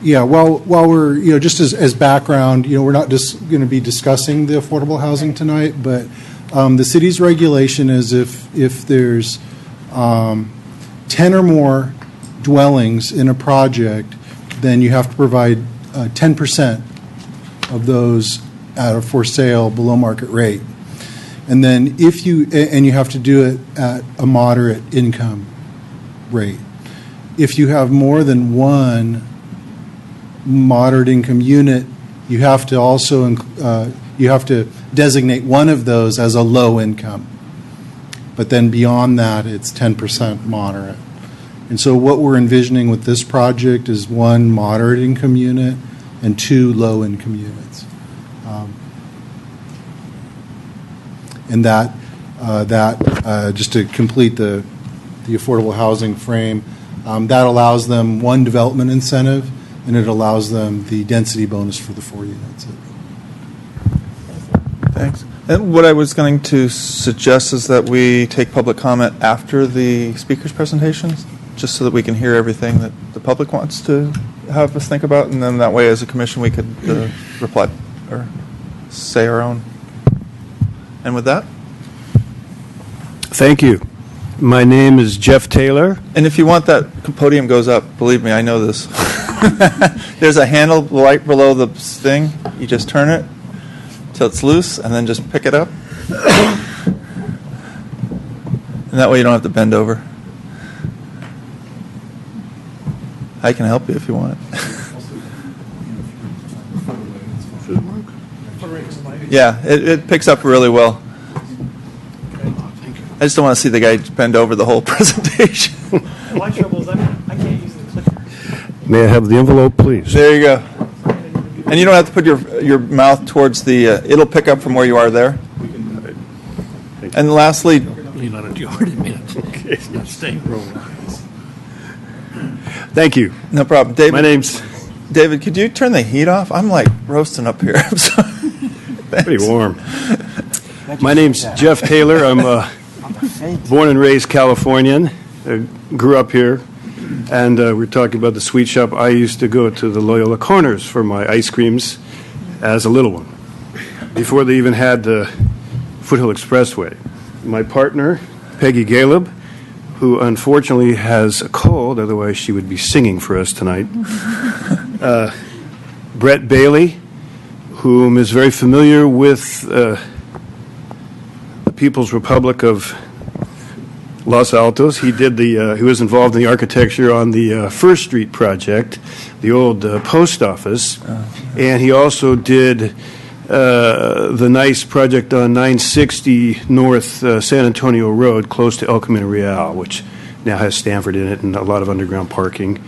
Yeah, while we're, just as background, we're not just going to be discussing the affordable housing tonight, but the city's regulation is if there's 10 or more dwellings in a project, then you have to provide 10% of those at a for sale below market rate. And then you have to do it at a moderate income rate. If you have more than one moderate income unit, you have to also designate one of those as a low income. But then beyond that, it's 10% moderate. And so what we're envisioning with this project is 1 moderate income unit and 2 low income units. And that just to complete the affordable housing frame, that allows them 1 development incentive, and it allows them the density bonus for the 4 units. Thanks. And what I was going to suggest is that we take public comment after the speakers' presentations, just so that we can hear everything that the public wants to have us think about, and then that way, as a commission, we could reply or say our own. And with that? Thank you. My name is Jeff Taylor. And if you want that podium goes up, believe me, I know this. There's a handle right below the thing. You just turn it till it's loose, and then just pick it up. And that way you don't have to bend over. I can help you if you want. Yeah, it picks up really well. I just don't want to see the guy bend over the whole presentation. My trouble is I can't use May I have the envelope, please? There you go. And you don't have to put your mouth towards the, it'll pick up from where you are there. And lastly, Lean on it, you already made it. Okay, stay. Thank you. no problem. David, My name's David, could you turn the heat off? I'm like roasting up here. I'm sorry. pretty warm. My name's Jeff Taylor. I'm born and raised Californian. Grew up here. And we're talking about the sweet shop. I used to go to the Loyola Corners for my ice creams as a little one, before they even had the Foothill Expressway. My partner, Peggy Galeb, who unfortunately has a cold, otherwise she would be singing for us tonight. Brett Bailey, whom is very familiar with the People's Republic of Los Altos. He was involved in the architecture on the First Street project, the old post office, and he also did the nice project on 960 North San Antonio Road, close to El Camino Real, which now has Stanford in it and a lot of underground parking.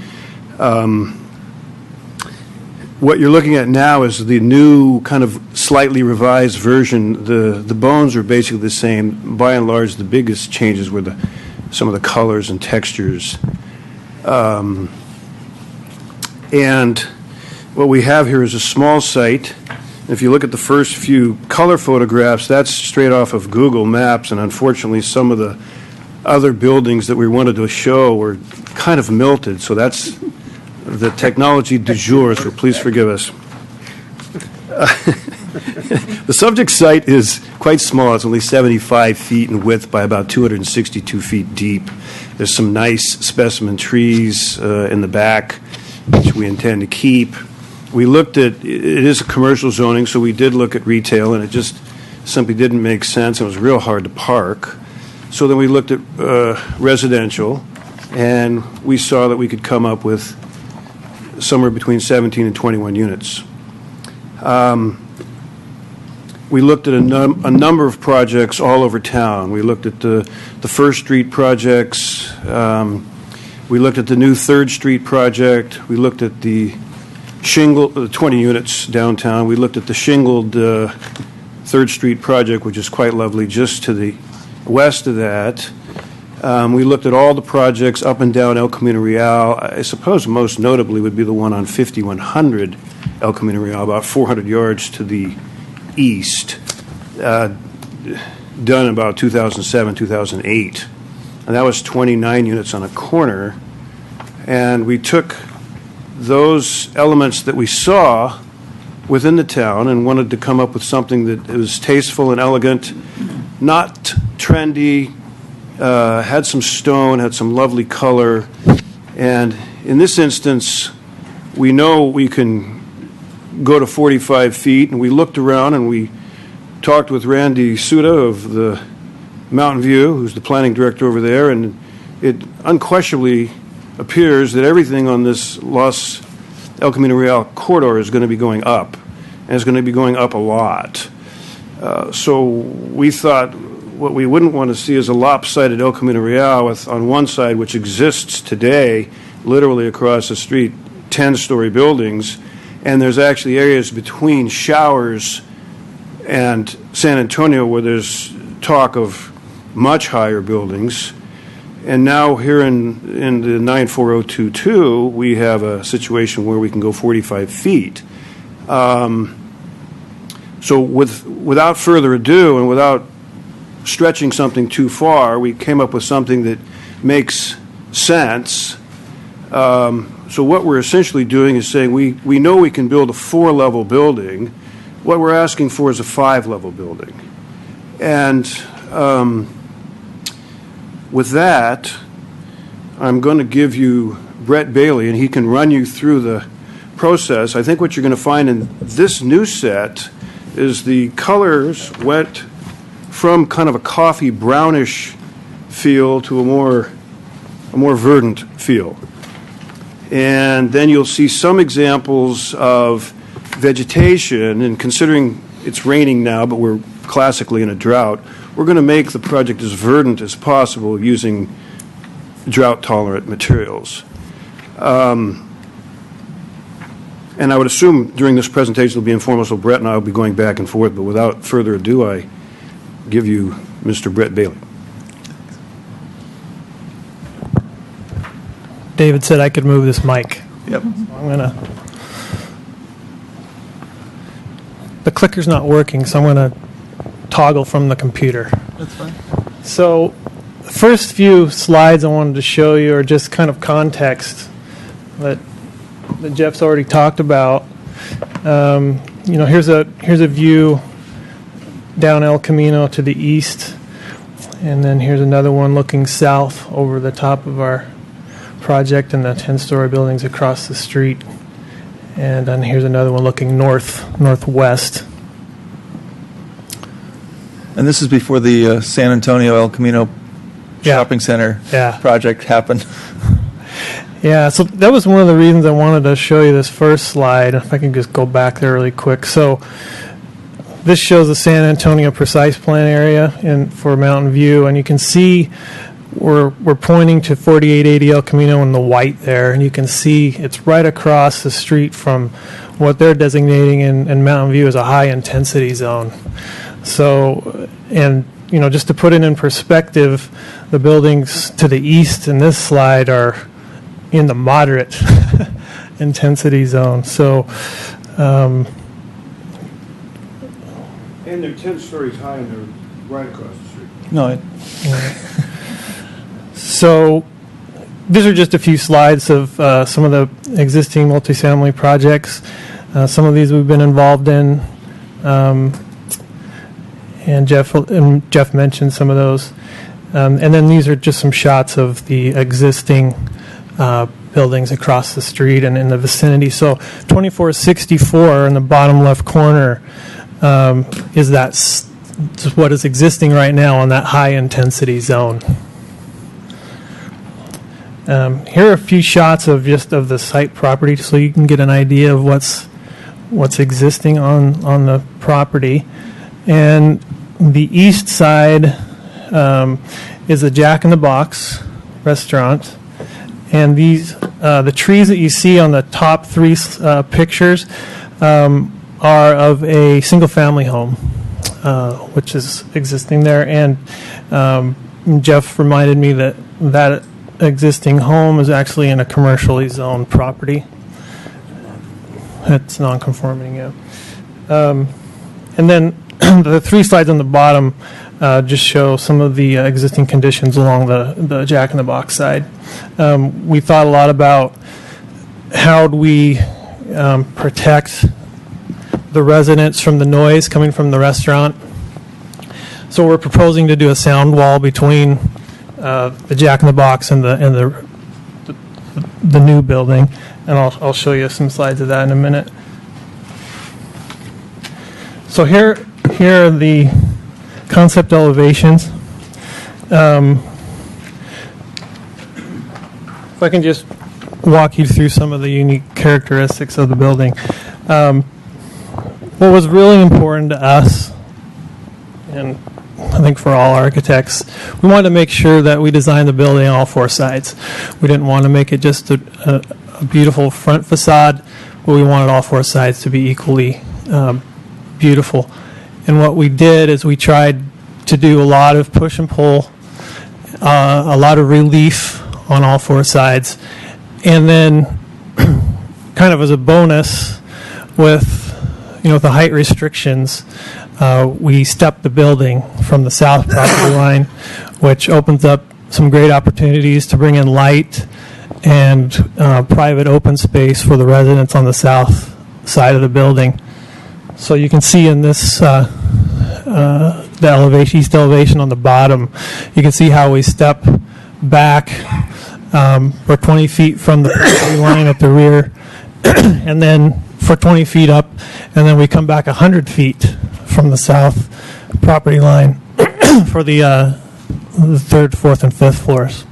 What you're looking at now is the new, kind of slightly revised version. The bones are basically the same. By and large, the biggest changes were some of the colors and textures. And what we have here is a small site. If you look at the first few color photographs, that's straight off of Google Maps, and unfortunately some of the other buildings that we wanted to show were kind of melted, so that's the technology du jour, so please forgive us. The subject site is quite small. It's only 75 feet in width by about 262 feet deep. There's some nice specimen trees in the back, which we intend to keep. We looked at, it is a commercial zoning, so we did look at retail, and it just simply didn't make sense. It was real hard to park. So then we looked at residential, and we saw that we could come up with somewhere between 17 and 21 units. We looked at a number of projects all over town. We looked at the First Street projects. We looked at the new Third Street project. We looked at the 20 units downtown. We looked at the shingled Third Street project, which is quite lovely, just to the west of that. We looked at all the projects up and down El Camino Real. I suppose most notably would be the one on 5100 El Camino Real, about 400 yards to the east, done in about 2007, 2008. And that was 29 units on a corner. And we took those elements that we saw within the town and wanted to come up with something that was tasteful and elegant, not trendy, had some stone, had some lovely color. And in this instance, we know we can go to 45 feet, and we looked around and we talked with Randy Suda of the Mountain View, who's the planning director over there, and it unquestionably appears that everything on this Los El Camino Real corridor is going to be going up, and it's going to be going up a lot. So we thought what we wouldn't want to see is a lopsided El Camino Real with, on one side, which exists today, literally across the street, 10-story buildings, and there's actually areas between Showers and San Antonio where there's talk of much higher buildings. And now here in the 94022, we have a situation where we can go 45 feet. So without further ado and without stretching something too far, we came up with something that makes sense. So what we're essentially doing is saying we know we can build a 4-level building. What we're asking for is a 5-level building. And with that, I'm going to give you Brett Bailey, and he can run you through the process. I think what you're going to find in this new set is the colors went from kind of a coffee brownish feel to a more verdant feel. And then you'll see some examples of vegetation, and considering it's raining now, but we're classically in a drought, we're going to make the project as verdant as possible using drought-tolerant materials. And I would assume during this presentation will be informal, so Brett and I will be going back and forth, but without further ado, I give you Mr. Brett Bailey. David said I could move this mic. Yep. So I'm gonna. The clicker's not working, so I'm gonna toggle from the computer. That's fine. So, the first few slides I wanted to show you are just kind of context that Jeff's already talked about. Here's a view down El Camino to the east, and then here's another one looking south over the top of our project and the 10-story buildings across the street. And then here's another one looking northwest. And this is before the San Antonio El Camino shopping center project happened. Yeah, so that was one of the reasons I wanted to show you this first slide. If I can just go back there really quick. So this shows the San Antonio precise plan area for Mountain View, and you can see we're pointing to 4880 El Camino in the white there, and you can see it's right across the street from what they're designating in Mountain View as a high intensity zone. So, and just to put it in perspective, the buildings to the east in this slide are in the moderate intensity zone. So, And they're 10 stories high and they're right across the street. No, So these are just a few slides of some of the existing multifamily projects. Some of these we've been involved in, and Jeff mentioned some of those. And then these are just some shots of the existing buildings across the street and in the vicinity. So 2464 in the bottom left corner is what is existing right now on that high intensity zone. Here are a few shots of the site property, so you can get an idea of what's existing on the property. And the east side is a Jack in the Box restaurant, and the trees that you see on the top three pictures are of a single-family home, which is existing there. And Jeff reminded me that existing home is actually in a commercially zoned property. It's non-conforming, yeah. And then the three slides on the bottom just show some of the existing conditions along the Jack in the Box side. We thought a lot about how do we protect the residents from the noise coming from the restaurant. So we're proposing to do a sound wall between the Jack in the Box and the new building, and I'll show you some slides of that in a minute. So here are the concept elevations. If I can just walk you through some of the unique characteristics of the building. What was really important to us, and I think for all architects, we wanted to make sure that we designed the building on all four sides. We didn't want to make it just a beautiful front facade, but we wanted all four sides to be equally beautiful. And what we did is we tried to do a lot of push and pull, a lot of relief on all four sides, and then kind of as a bonus with the height restrictions, we stepped the building from the south property line, which opens up some great opportunities to bring in light and private open space for the residents on the south side of the building. So you can see in this, the east elevation on the bottom, you can see how we step back. We're 20 feet from the property line at the rear, and then for 20 feet up, and then we come back 100 feet from the south property line for the third, fourth, and fifth floors.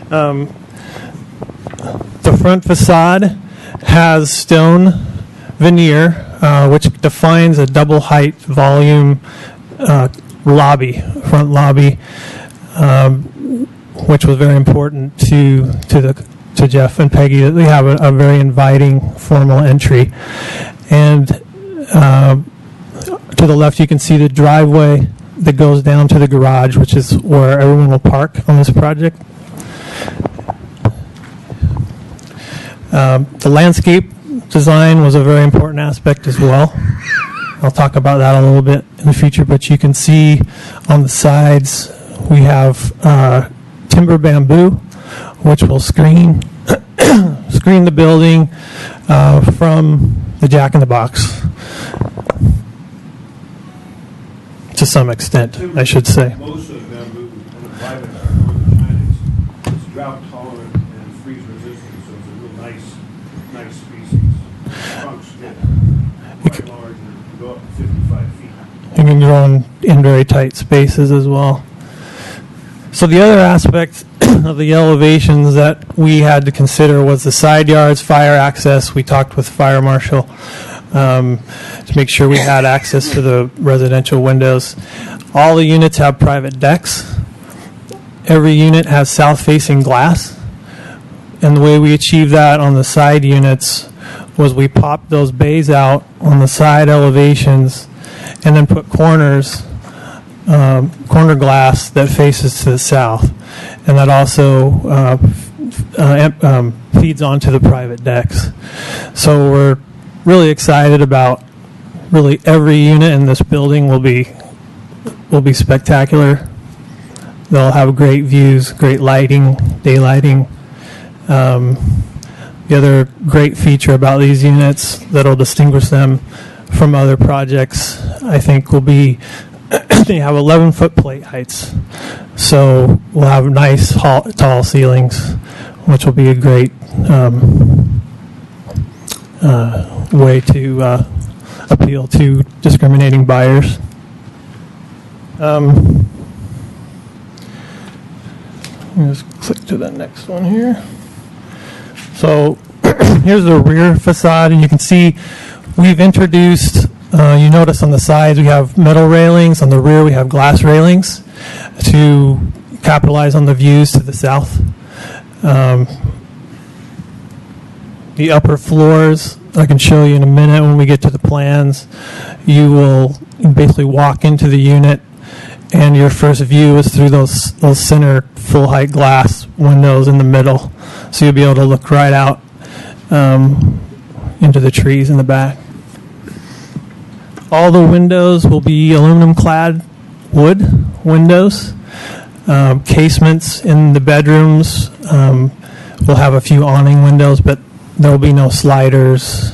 The front facade has stone veneer, which defines a double height volume front lobby, which was very important to to Jeff and Peggy that they have a very inviting formal entry. And to the left, you can see the driveway that goes down to the garage, which is where everyone will park on this project. The landscape design was a very important aspect as well. I'll talk about that a little bit in the future, but you can see on the sides we have timber bamboo, which will screen the building from the Jack in the Box to some extent, I should say. Most of the bamboo on the private on China is drought tolerant and freeze resistant, so it's a real nice species. Trunks get quite large and can go up to 55 feet. You can grow in very tight spaces as well. So the other aspect of the elevations that we had to consider was the side yards, fire access. We talked with fire marshal to make sure we had access to the residential windows. All the units have private decks. Every unit has south-facing glass. And the way we achieved that on the side units was we popped those bays out on the side elevations and then put corner glass that faces to the south. And that also feeds onto the private decks. So we're really excited about really every unit in this building will be spectacular. They'll have great views, great lighting, daylighting. The other great feature about these units that'll distinguish them from other projects, I think, will be they have 11-foot plate heights. So we'll have nice tall ceilings, which will be a great way to appeal to discriminating buyers. Just click to the next one here. So here's the rear facade, and you can see we've introduced, you notice on the sides we have metal railings, on the rear we have glass railings to capitalize on the views to the south. The upper floors, I can show you in a minute when we get to the plans. You will basically walk into the unit, and your first view is through those center full-height glass windows in the middle. So you'll be able to look right out into the trees in the back. All the windows will be aluminum-clad wood windows. Casements in the bedrooms will have a few awning windows, but there will be no sliders,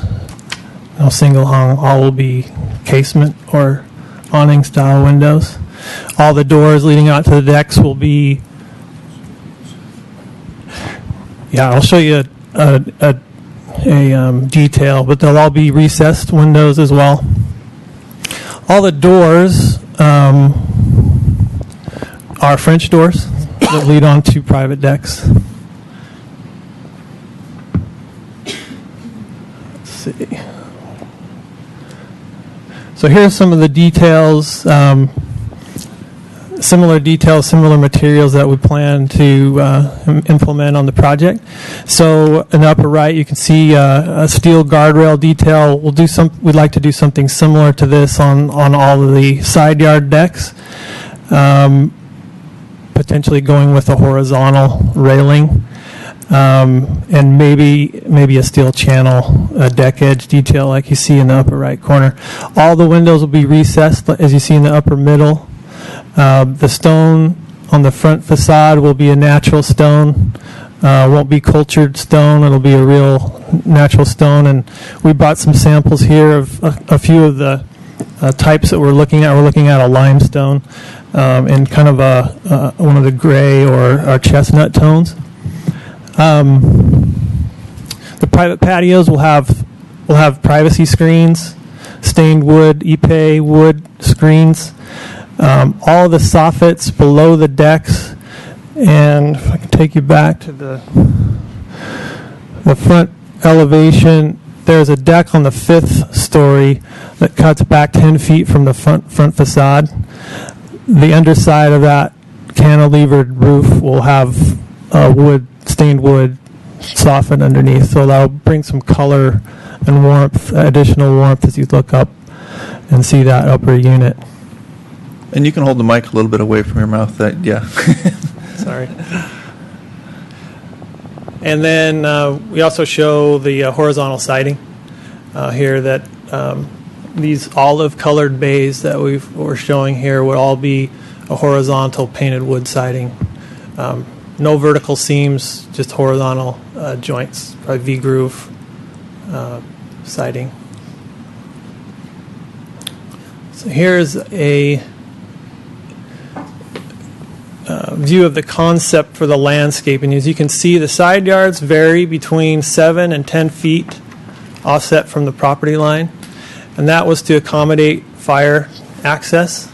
no single hung. All will be casement or awning-style windows. All the doors leading out to the decks will be. Yeah, I'll show you a detail, but they'll all be recessed windows as well. All the doors are French doors that lead onto private decks. Let's see. So here's some of the details. Similar details, similar materials that we plan to implement on the project. So in the upper right, you can see a steel guardrail detail. We'd like to do something similar to this on all of the side yard decks. Potentially going with a horizontal railing, and maybe a steel channel, a deck edge detail like you see in the upper right corner. All the windows will be recessed, as you see in the upper middle. The stone on the front facade will be a natural stone. Won't be cultured stone. It'll be a real natural stone. And we brought some samples here of a few of the types that we're looking at. We're looking at a limestone and kind of one of the gray or chestnut tones. The private patios will have privacy screens, stained wood, Ipe wood screens. All the soffits below the decks, and if I can take you back to the front elevation, there's a deck on the 5th story that cuts back 10 feet from the front facade. The underside of that cantilevered roof will have stained wood soften underneath. So that'll bring some color and warmth, additional warmth as you look up and see that upper unit. And you can hold the mic a little bit away from your mouth. That yeah. Sorry. And then we also show the horizontal siding here that these olive-colored bays that we're showing here would all be a horizontal painted wood siding. No vertical seams, just horizontal joints, V-groove siding. So here's a view of the concept for the landscaping. As you can see, the side yards vary between 7 and 10 feet offset from the property line, and that was to accommodate fire access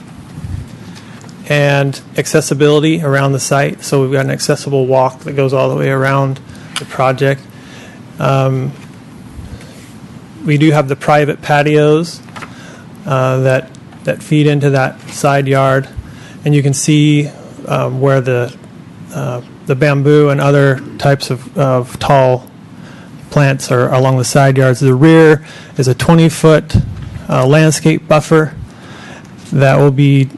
and accessibility around the site. So we've got an accessible walk that goes all the way around the project. We do have the private patios that feed into that side yard, and you can see where the bamboo and other types of tall plants are along the side yards. The rear is a 20-foot landscape buffer that will be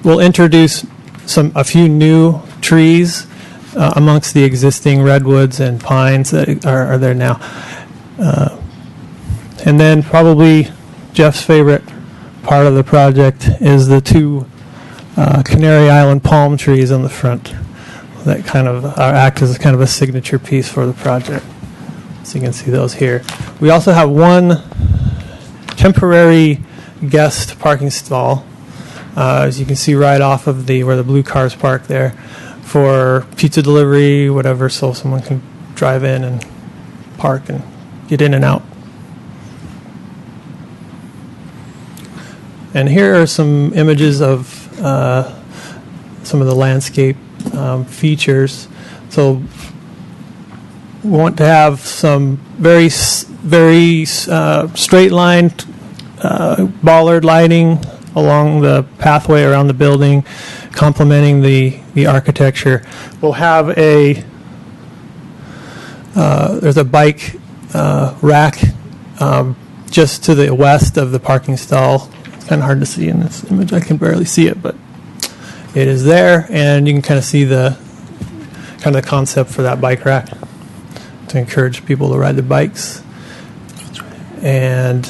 will introduce a few new trees amongst the existing redwoods and pines that are there now. And then probably Jeff's favorite part of the project is the 2 Canary Island palm trees on the front that kind of act as kind of a signature piece for the project. So you can see those here. We also have one temporary guest parking stall, as you can see right off of where the blue cars park there, for pizza delivery, whatever, so someone can drive in and park and get in and out. And here are some images of some of the landscape features. So we want to have some very straight line bollard lighting along the pathway around the building, complementing the architecture. We'll have there's a bike rack just to the west of the parking stall. It's kind of hard to see in this image. I can barely see it, but it is there, and you can kind of see the concept for that bike rack to encourage people to ride their bikes. And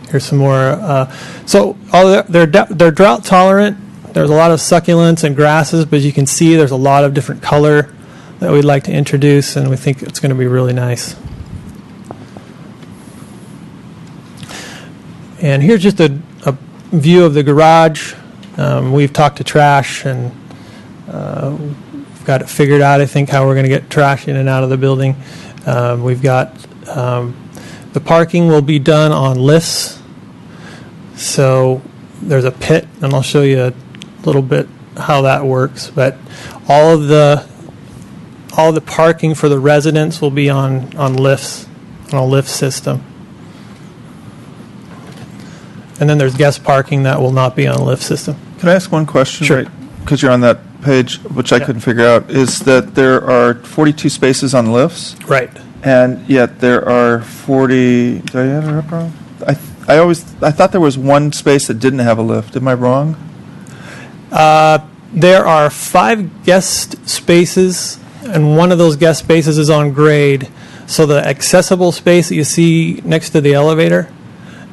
here's some more. So they're drought tolerant. There's a lot of succulents and grasses, but you can see there's a lot of different color that we'd like to introduce, and we think it's going to be really nice. And here's just a view of the garage. We've talked to trash, and we've got it figured out, I think, how we're going to get trash in and out of the building. We've got the parking will be done on lifts. So there's a pit, and I'll show you a little bit how that works. But all the parking for the residents will be on lifts, on a lift system. And then there's guest parking that will not be on a lift system. Can I ask one question? Sure. Because you're on that page, which I couldn't figure out, is that there are 42 spaces on lifts. Right. And yet there are 40. Did I have it up wrong? I thought there was one space that didn't have a lift. Am I wrong? There are 5 guest spaces, and one of those guest spaces is on grade. So the accessible space that you see next to the elevator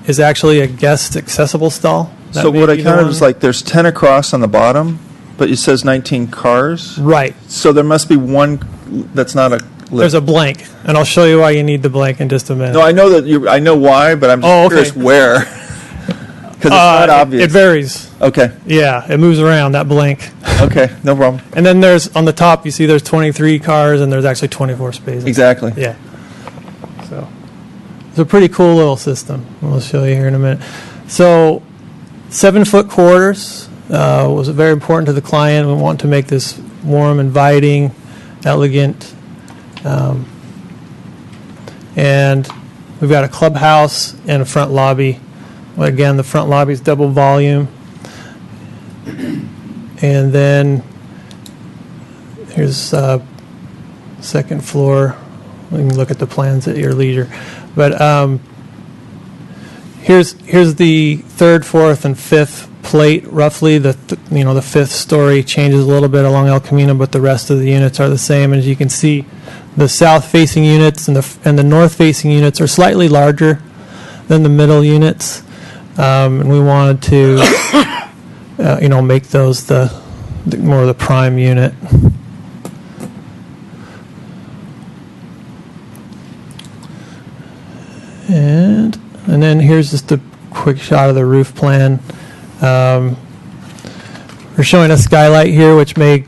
is actually a guest accessible stall. So what I counted was like there's 10 across on the bottom, but it says 19 cars. Right. So there must be one that's not a lift. There's a blank, and I'll show you why you need the blank in just a minute. No, I know that I know why, but I'm just curious where. Because it's not obvious. It varies. Okay. Yeah, it moves around, that blank. Okay, no problem. And then there's, on the top, you see there's 23 cars, and there's actually 24 spaces. Exactly. Yeah. So it's a pretty cool little system. We'll show you here in a minute. So 7-foot quarters was very important to the client. We want to make this warm, inviting, elegant. And we've got a clubhouse and a front lobby. Again, the front lobby is double volume. And then here's second floor. We can look at the plans at your leisure. But here's the third, fourth, and fifth plate. Roughly, the fifth story changes a little bit along El Camino, but the rest of the units are the same. As you can see, the south-facing units and the north-facing units are slightly larger than the middle units, and we wanted to, make those the more of the prime unit. And then here's just a quick shot of the roof plan. We're showing a skylight here, which may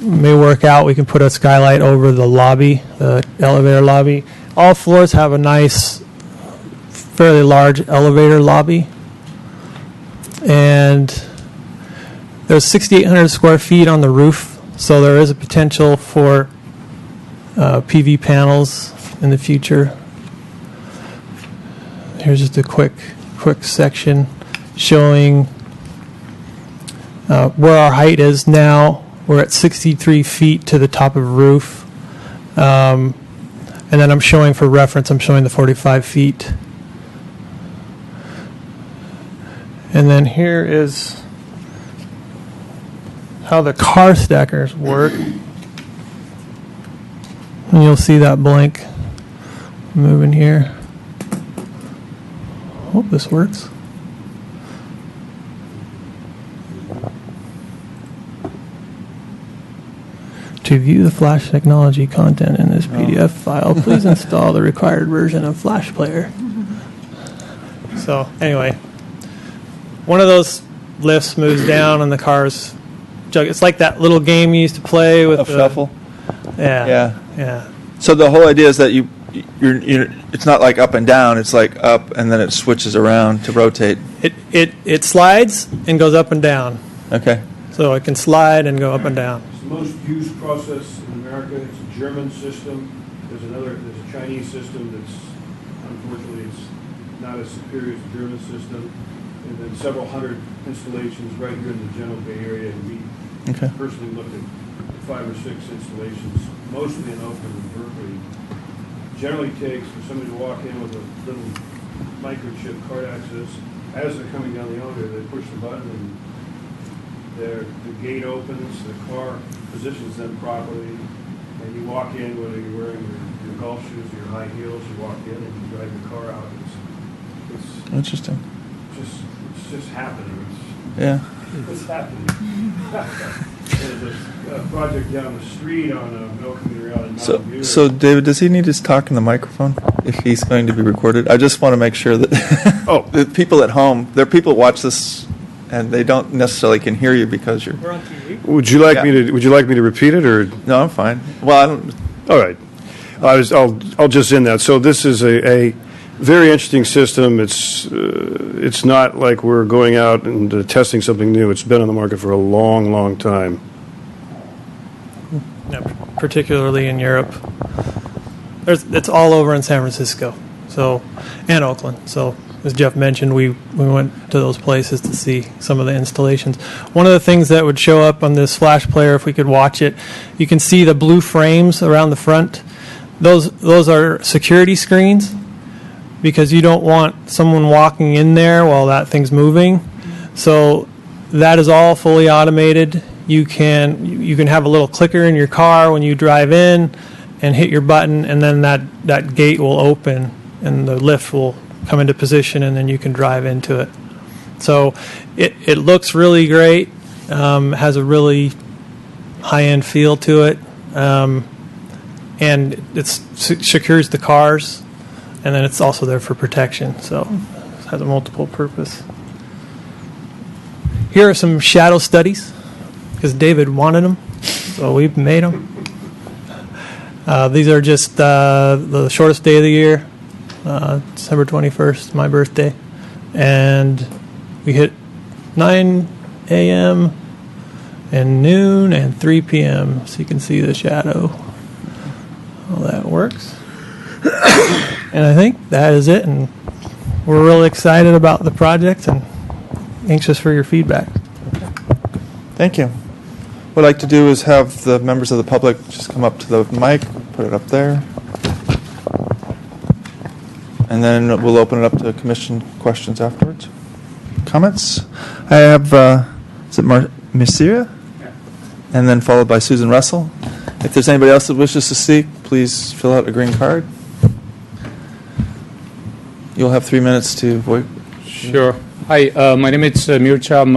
work out. We can put a skylight over the lobby, the elevator lobby. All floors have a nice, fairly large elevator lobby. And there's 6,800 square feet on the roof, so there is a potential for PV panels in the future. Here's just a quick section showing where our height is now. We're at 63 feet to the top of the roof. And then I'm showing, for reference, I'm showing the 45 feet. And then here is how the car stackers work. And you'll see that blank moving here. Hope this works. To view the Flash technology content in this PDF file, please install the required version of Flash Player. So anyway, one of those lifts moves down and the car's jug. It's like that little game you used to play with Shuffle. Yeah. So the whole idea is that you're it's not like up and down. It's like up and then it switches around to rotate. It slides and goes up and down. Okay. So it can slide and go up and down. It's the most used process in America. It's a German system. There's a Chinese system that's, unfortunately, it's not as superior as the German system. And then several hundred installations right here in the General Bay Area. And we personally looked at 5 or 6 installations, mostly in Oakland and Berkeley. Generally takes for somebody to walk in with a little microchip card access. As they're coming down the elevator, they push the button and the gate opens, the car positions them properly, and you walk in, whether you're wearing your golf shoes or your high heels, you walk in and you drive your car out. It's Interesting. It's just happening. It's happening. There's a project down the street on Mill Community out in Mountain View. So David, does he need to talk in the microphone if he's going to be recorded? I just want to make sure that the people at home, there are people who watch this and they don't necessarily can hear you because you're. We're on TV. Would you like me to repeat it or? No, I'm fine. Well, I don't. All right. I'll just end that. So this is a very interesting system. It's not like we're going out and testing something new. It's been on the market for a long, long time. Yeah, particularly in Europe. It's all over in San Francisco, and Oakland. So as Jeff mentioned, we went to those places to see some of the installations. One of the things that would show up on this Flash Player, if we could watch it, you can see the blue frames around the front. Those are security screens, because you don't want someone walking in there while that thing's moving. So that is all fully automated. You can have a little clicker in your car when you drive in and hit your button, and then that gate will open and the lift will come into position, and then you can drive into it. So it looks really great, has a really high-end feel to it, and it secures the cars, and then it's also there for protection, so it has a multiple purpose. Here are some shadow studies, because David wanted them, so we've made them. These are just the shortest day of the year, December 21st, my birthday, and we hit 9 a.m. and noon and 3 p.m., so you can see the shadow. Well, that works. And I think that is it, and we're really excited about the project and anxious for your feedback. Thank you. What I'd like to do is have the members of the public just come up to the mic. Put it up there. And then we'll open it up to commission questions afterwards. Comments? I have, is it Messiria? Yeah. And then followed by Susan Russell. If there's anybody else that wishes to speak, please fill out a green card. You'll have 3 minutes to voice. Sure. Hi, my name is Mircha. I'm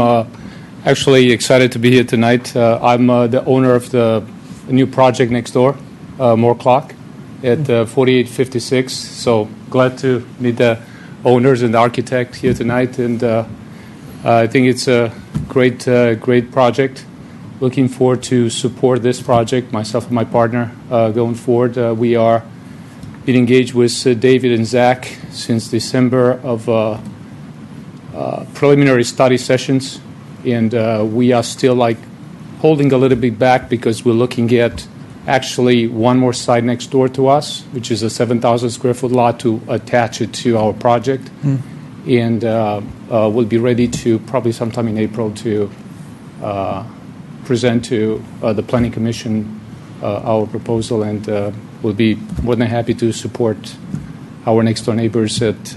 actually excited to be here tonight. I'm the owner of the new project next door, Moore Clock, at 4856. So glad to meet the owners and the architect here tonight. And I think it's a great project. Looking forward to support this project, myself and my partner, going forward. We are been engaged with David and Zach since December of preliminary study sessions, and we are still holding a little bit back because we're looking at actually one more site next door to us, which is a 7,000 square foot lot, to attach it to our project. And we'll be ready to probably sometime in April to present to the Planning Commission our proposal, and we'll be more than happy to support our next door neighbors at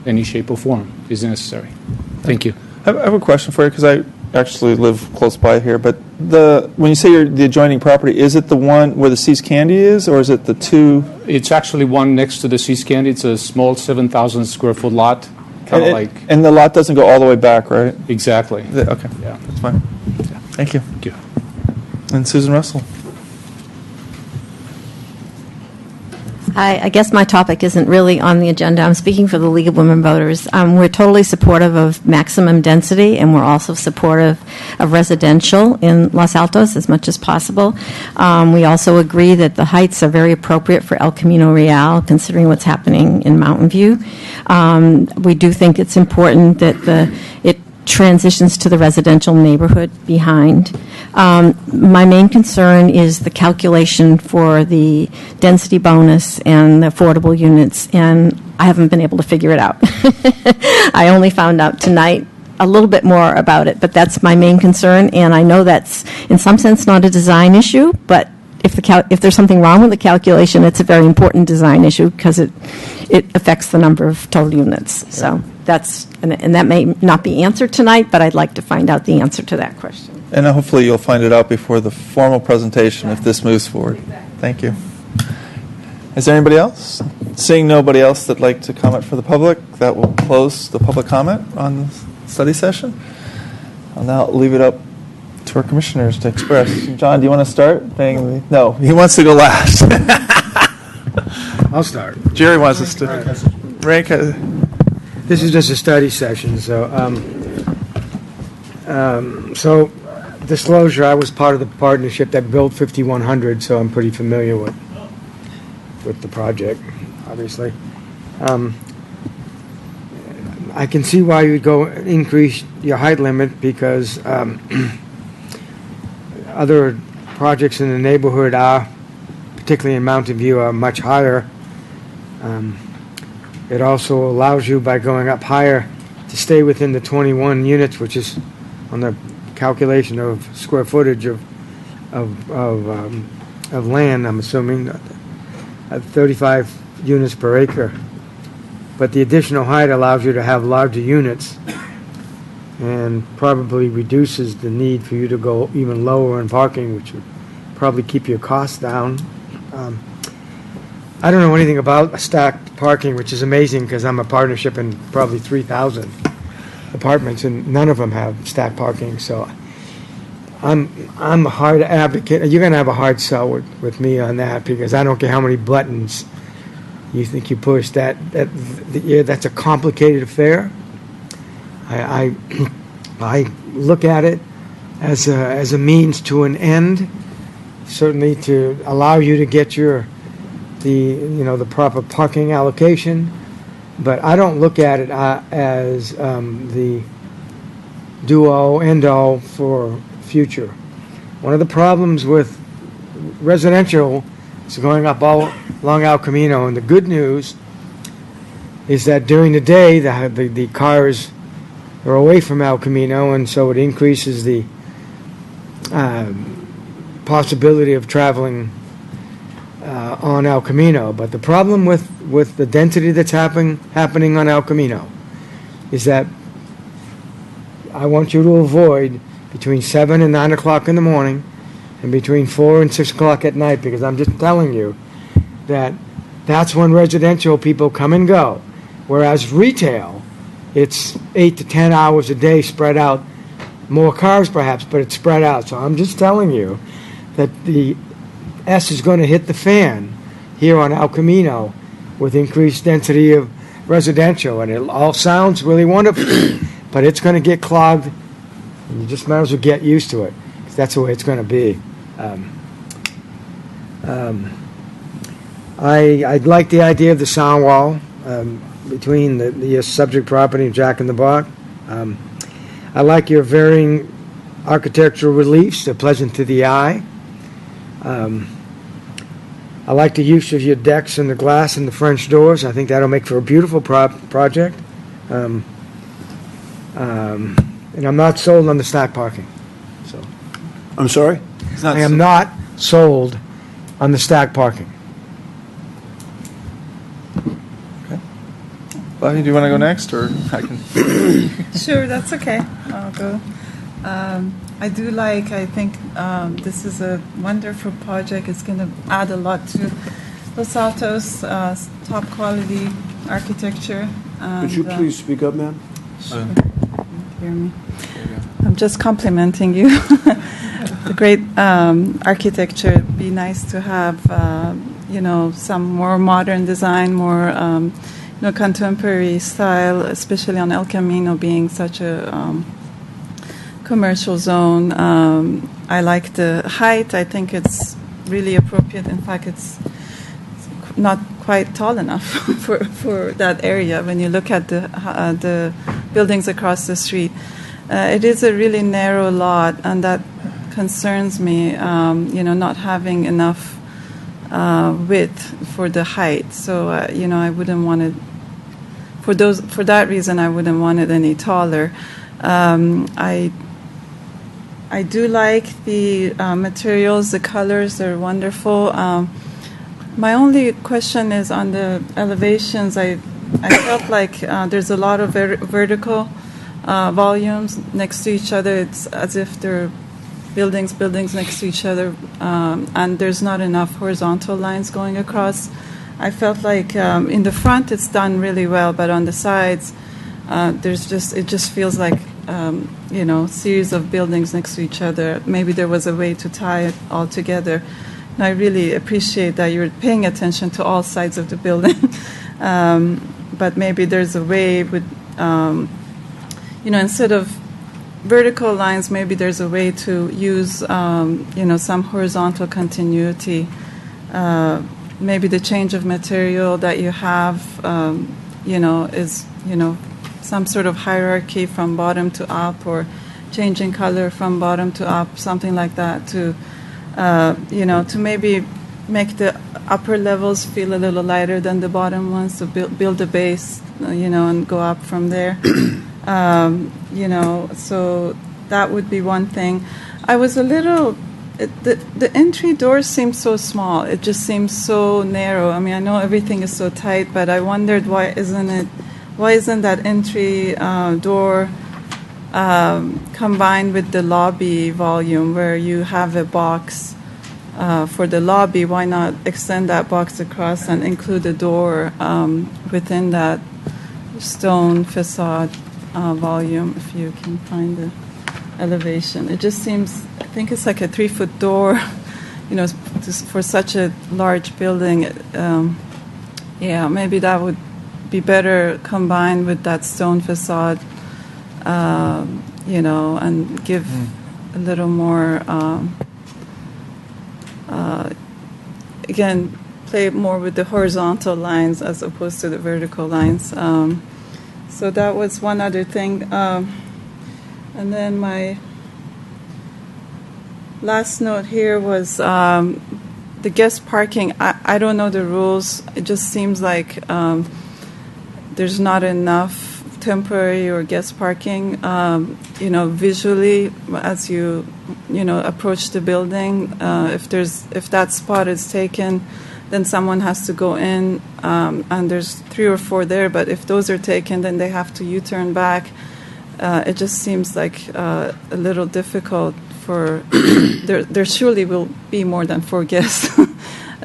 any shape or form is necessary. Thank you. I have a question for you because I actually live close by here. But when you say the adjoining property, is it the one where the See's Candy is, or is it the two? It's actually one next to the See's Candy. It's a small 7,000 square foot lot, And the lot doesn't go all the way back, right? Exactly. Okay. Yeah. That's fine. Yeah. Thank you. Thank you. And Susan Russell. I guess my topic isn't really on the agenda. I'm speaking for the League of Women Voters. We're totally supportive of maximum density, and we're also supportive of residential in Los Altos as much as possible. We also agree that the heights are very appropriate for El Camino Real, considering what's happening in Mountain View. We do think it's important that it transitions to the residential neighborhood behind. My main concern is the calculation for the density bonus and the affordable units, and I haven't been able to figure it out. I only found out tonight a little bit more about it, but that's my main concern, and I know that's in some sense not a design issue, but if there's something wrong with the calculation, it's a very important design issue because it affects the number of total units. So and that may not be answered tonight, but I'd like to find out the answer to that question. And hopefully you'll find it out before the formal presentation if this moves forward. Thank you. Is there anybody else? Seeing nobody else that'd like to comment for the public, that will close the public comment on the study session. I'll now leave it up to our commissioners to express. John, do you want to start? No, he wants to go last. I'll start. Jerry wants us to rank. This is just a study session, so so disclosure, I was part of the partnership that built 5100, so I'm pretty familiar with the project, obviously. I can see why you'd go increase your height limit because other projects in the neighborhood are, particularly in Mountain View, are much higher. It also allows you, by going up higher, to stay within the 21 units, which is on the calculation of square footage of land, I'm assuming, 35 units per acre. But the additional height allows you to have larger units and probably reduces the need for you to go even lower in parking, which would probably keep your costs down. I don't know anything about stacked parking, which is amazing because I'm a partnership in probably 3,000 apartments, and none of them have stacked parking. So I'm a hard advocate. You're going to have a hard sell with me on that because I don't care how many buttons you think you push. That's a complicated affair. I look at it as a means to an end, certainly to allow you to get the proper parking allocation, but I don't look at it as the do-all, end-all for future. One of the problems with residential is going up all along El Camino, and the good news is that during the day the cars are away from El Camino, and so it increases the possibility of traveling on El Camino. But the problem with the density that's happening on El Camino is that I want you to avoid between 7 and 9 o'clock in the morning and between 4 and 6 o'clock at night, because I'm just telling you that that's when residential people come and go. Whereas retail, it's 8 to 10 hours a day spread out. More cars perhaps, but it's spread out. So I'm just telling you that the S is going to hit the fan here on El Camino with increased density of residential. And it all sounds really wonderful, but it's going to get clogged. And you just might as well get used to it, because that's the way it's going to be. I like the idea of the sound wall between the subject property and Jack in the Box. I like your varying architectural reliefs. They're pleasant to the eye. I like the use of your decks and the glass and the French doors. I think that'll make for a beautiful project. And I'm not sold on the stack parking. So I'm sorry? I am not sold on the stack parking. Bobby, do you want to go next, or I can? Sure, that's okay. I'll go. I do like, I think this is a wonderful project. It's going to add a lot to Los Altos, top quality architecture. Could you please speak up, ma'am? Sure. Hear me. I'm just complimenting you. The great architecture. It'd be nice to have, some more modern design, more contemporary style, especially on El Camino being such a commercial zone. I like the height. I think it's really appropriate. In fact, it's not quite tall enough for that area when you look at the buildings across the street. It is a really narrow lot, and that concerns me, not having enough width for the height. So, I wouldn't want it, for that reason, I wouldn't want it any taller. I do like the materials, the colors, they're wonderful. My only question is on the elevations. I felt like there's a lot of vertical volumes next to each other. It's as if they're buildings next to each other, and there's not enough horizontal lines going across. I felt like in the front it's done really well, but on the sides it just feels like series of buildings next to each other. Maybe there was a way to tie it all together. And I really appreciate that you're paying attention to all sides of the building. But maybe there's a way with, instead of vertical lines, maybe there's a way to use, some horizontal continuity. Maybe the change of material that you have, is, some sort of hierarchy from bottom to up, or changing color from bottom to up, something like that, to maybe make the upper levels feel a little lighter than the bottom ones, to build a base, and go up from there. So that would be one thing. I was a little, the entry door seems so small. It just seems so narrow. I mean, I know everything is so tight, but I wondered why isn't that entry door combined with the lobby volume, where you have a box for the lobby? Why not extend that box across and include a door within that stone facade volume, if you can find the elevation? It just seems, I think it's like a 3-foot door, just for such a large building. Maybe that would be better combined with that stone facade, and give a little more, again, play more with the horizontal lines as opposed to the vertical lines. So that was one other thing. And then my last note here was the guest parking. I don't know the rules. It just seems like there's not enough temporary or guest parking. Visually, as you approach the building. If that spot is taken, then someone has to go in, and there's 3 or 4 there. But if those are taken, then they have to U-turn back. It just seems like a little difficult for. There surely will be more than 4 guests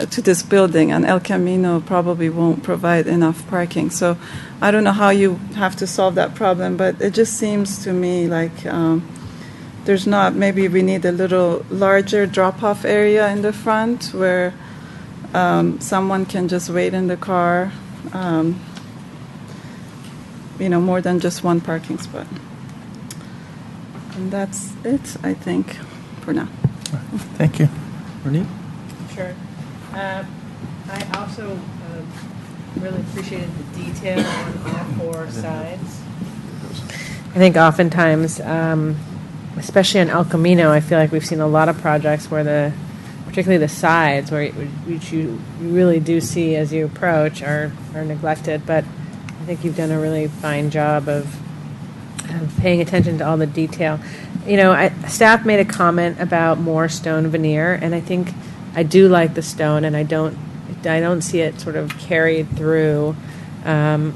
to this building, and El Camino probably won't provide enough parking. So I don't know how you have to solve that problem, but it just seems to me like there's not. Maybe we need a little larger drop-off area in the front where someone can just wait in the car, more than just one parking spot. And that's it, I think, for now. Thank you. Renee? Sure. I also really appreciated the detail on all 4 sides. I think oftentimes, especially on El Camino, I feel like we've seen a lot of projects where particularly the sides, which you really do see as you approach, are neglected. But I think you've done a really fine job of paying attention to all the detail. Staff made a comment about more stone veneer, and I think I do like the stone, and I don't see it sort of carried through. And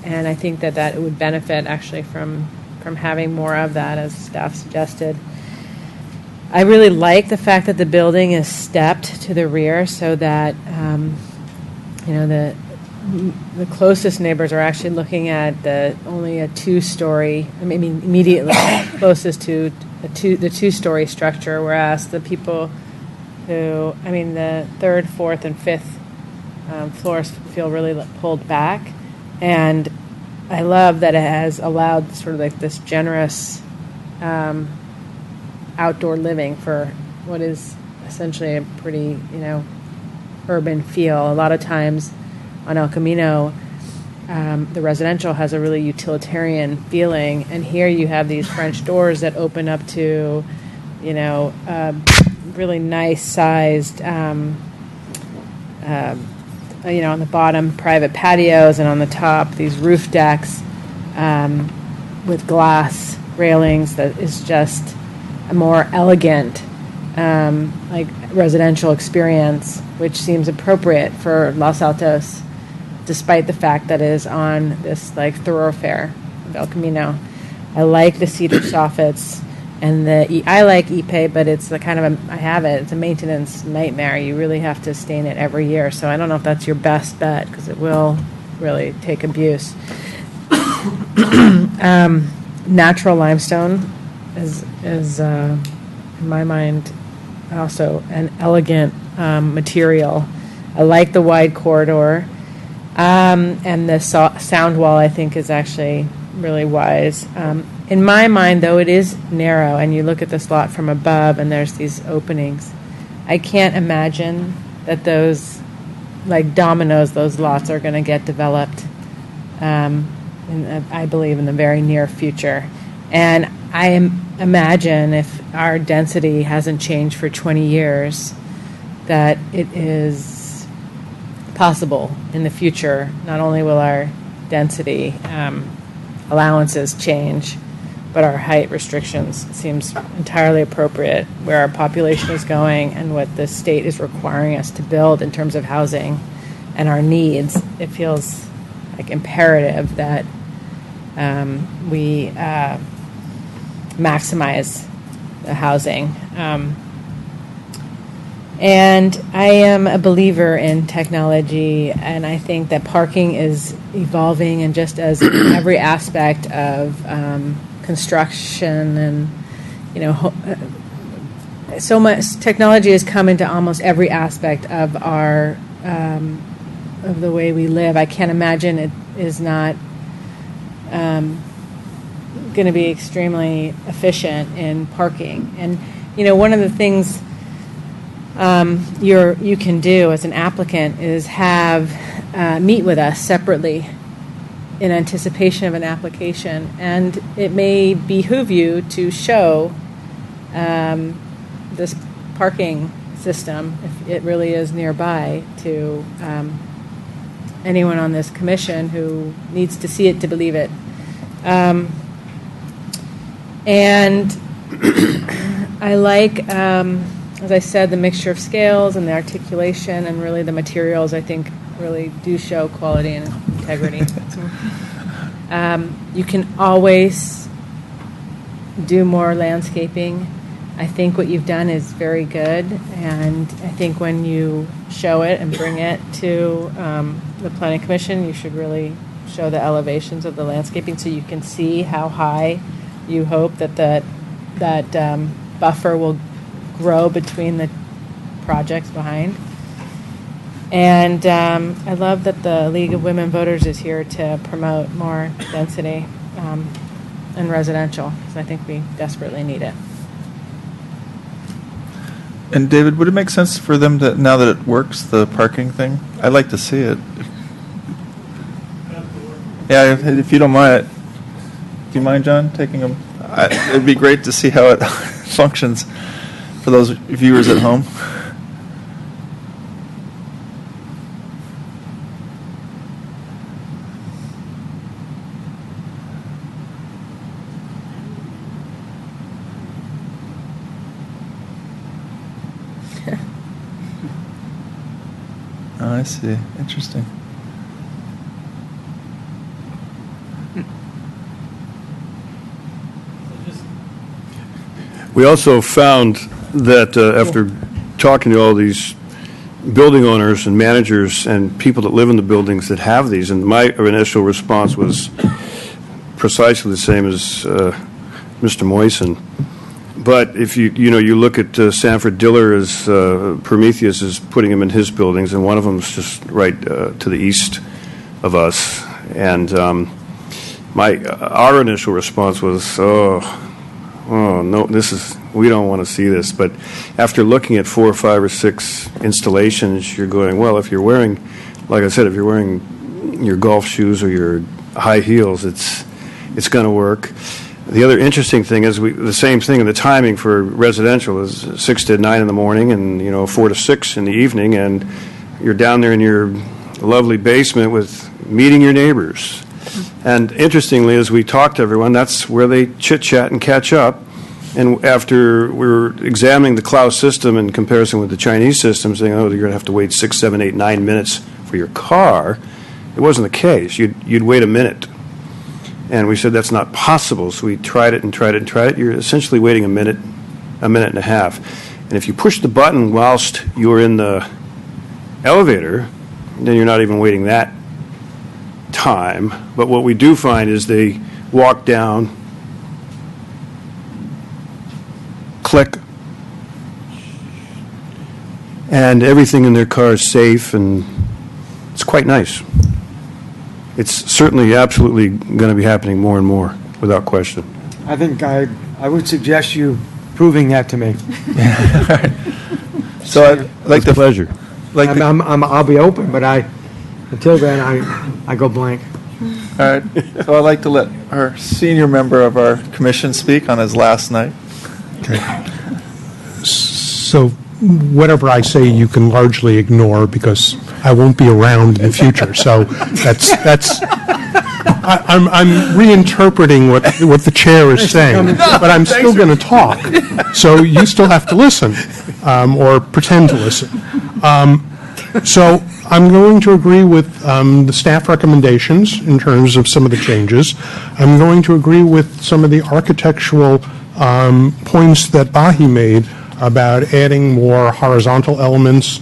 I think that it would benefit actually from having more of that, as staff suggested. I really like the fact that the building is stepped to the rear, so that the closest neighbors are actually looking at only a 2-story. Immediately closest to the 2-story structure, whereas the people who, the 3rd, 4th, and 5th floors feel really pulled back. And I love that it has allowed sort of like this generous outdoor living for what is essentially a pretty, urban feel. A lot of times on El Camino, the residential has a really utilitarian feeling, and here you have these French doors that open up to, really nice sized, on the bottom private patios, and on the top these roof decks with glass railings that is just a more elegant residential experience, which seems appropriate for Los Altos, despite the fact that it is on this thoroughfare of El Camino. I like the cedar soffits, and I like Ipe, but it's it's a maintenance nightmare. You really have to stain it every year, so I don't know if that's your best bet, because it will really take abuse. Natural limestone is in my mind also an elegant material. I like the wide corridor, and the sound wall I think is actually really wise. In my mind, though, it is narrow, and you look at this lot from above and there's these openings. I can't imagine that those, like dominoes, those lots are going to get developed, I believe, in the very near future. And I imagine, if our density hasn't changed for 20 years, that it is possible in the future. Not only will our density allowances change, but our height restrictions seems entirely appropriate where our population is going and what the state is requiring us to build in terms of housing and our needs. It feels like imperative that we maximize the housing. And I am a believer in technology, and I think that parking is evolving, and just as every aspect of construction and, so much technology has come into almost every aspect of our of the way we live. I can't imagine it is not going to be extremely efficient in parking. And one of the things you can do as an applicant is meet with us separately in anticipation of an application, and it may behoove you to show this parking system, if it really is nearby, to anyone on this commission who needs to see it to believe it. And I like, as I said, the mixture of scales and the articulation and really the materials, I think, really do show quality and integrity. You can always do more landscaping. I think what you've done is very good, and I think when you show it and bring it to the Planning Commission, you should really show the elevations of the landscaping so you can see how high you hope that buffer will grow between the projects behind. And I love that the League of Women Voters is here to promote more density in residential, because I think we desperately need it. And David, would it make sense for them to, now that it works, the parking thing? I'd like to see it. Yeah, if you don't mind. Do you mind, John, taking them? It'd be great to see how it functions for those viewers at home. Oh, I see. Interesting. We also found that after talking to all these building owners and managers and people that live in the buildings that have these, and my initial response was precisely the same as Mr. Moisen. But if you look at Sanford Diller as Prometheus is putting them in his buildings, and one of them is just right to the east of us, and our initial response was, oh no, we don't want to see this. But after looking at 4 or 5 or 6 installations, you're going, well, if you're wearing, like I said, if you're wearing your golf shoes or your high heels, it's going to work. The other interesting thing is the same thing in the timing for residential is 6 to 9 in the morning and 4 to 6 in the evening, and you're down there in your lovely basement with meeting your neighbors. And interestingly, as we talk to everyone, that's where they chit-chat and catch up. And after we were examining the Klaus system in comparison with the Chinese system, saying, oh, you're going to have to wait 6, 7, 8, 9 minutes for your car, it wasn't the case. You'd wait a minute. And we said that's not possible. So we tried it and tried it and tried it. You're essentially waiting a minute and a half. And if you push the button whilst you're in the elevator, then you're not even waiting that time. But what we do find is they walk down, click, and everything in their car is safe, and it's quite nice. It's certainly absolutely going to be happening more and more, without question. I think I would suggest you proving that to me. So I'd like the pleasure. I'll be open, but until then, I go blank. All right. So I'd like to let our senior member of our commission speak on his last night. Okay. So whatever I say, you can largely ignore because I won't be around in the future. So I'm reinterpreting what the chair is saying, but I'm still going to talk. So you still have to listen, or pretend to listen. So I'm going to agree with the staff recommendations in terms of some of the changes. I'm going to agree with some of the architectural points that Bahi made about adding more horizontal elements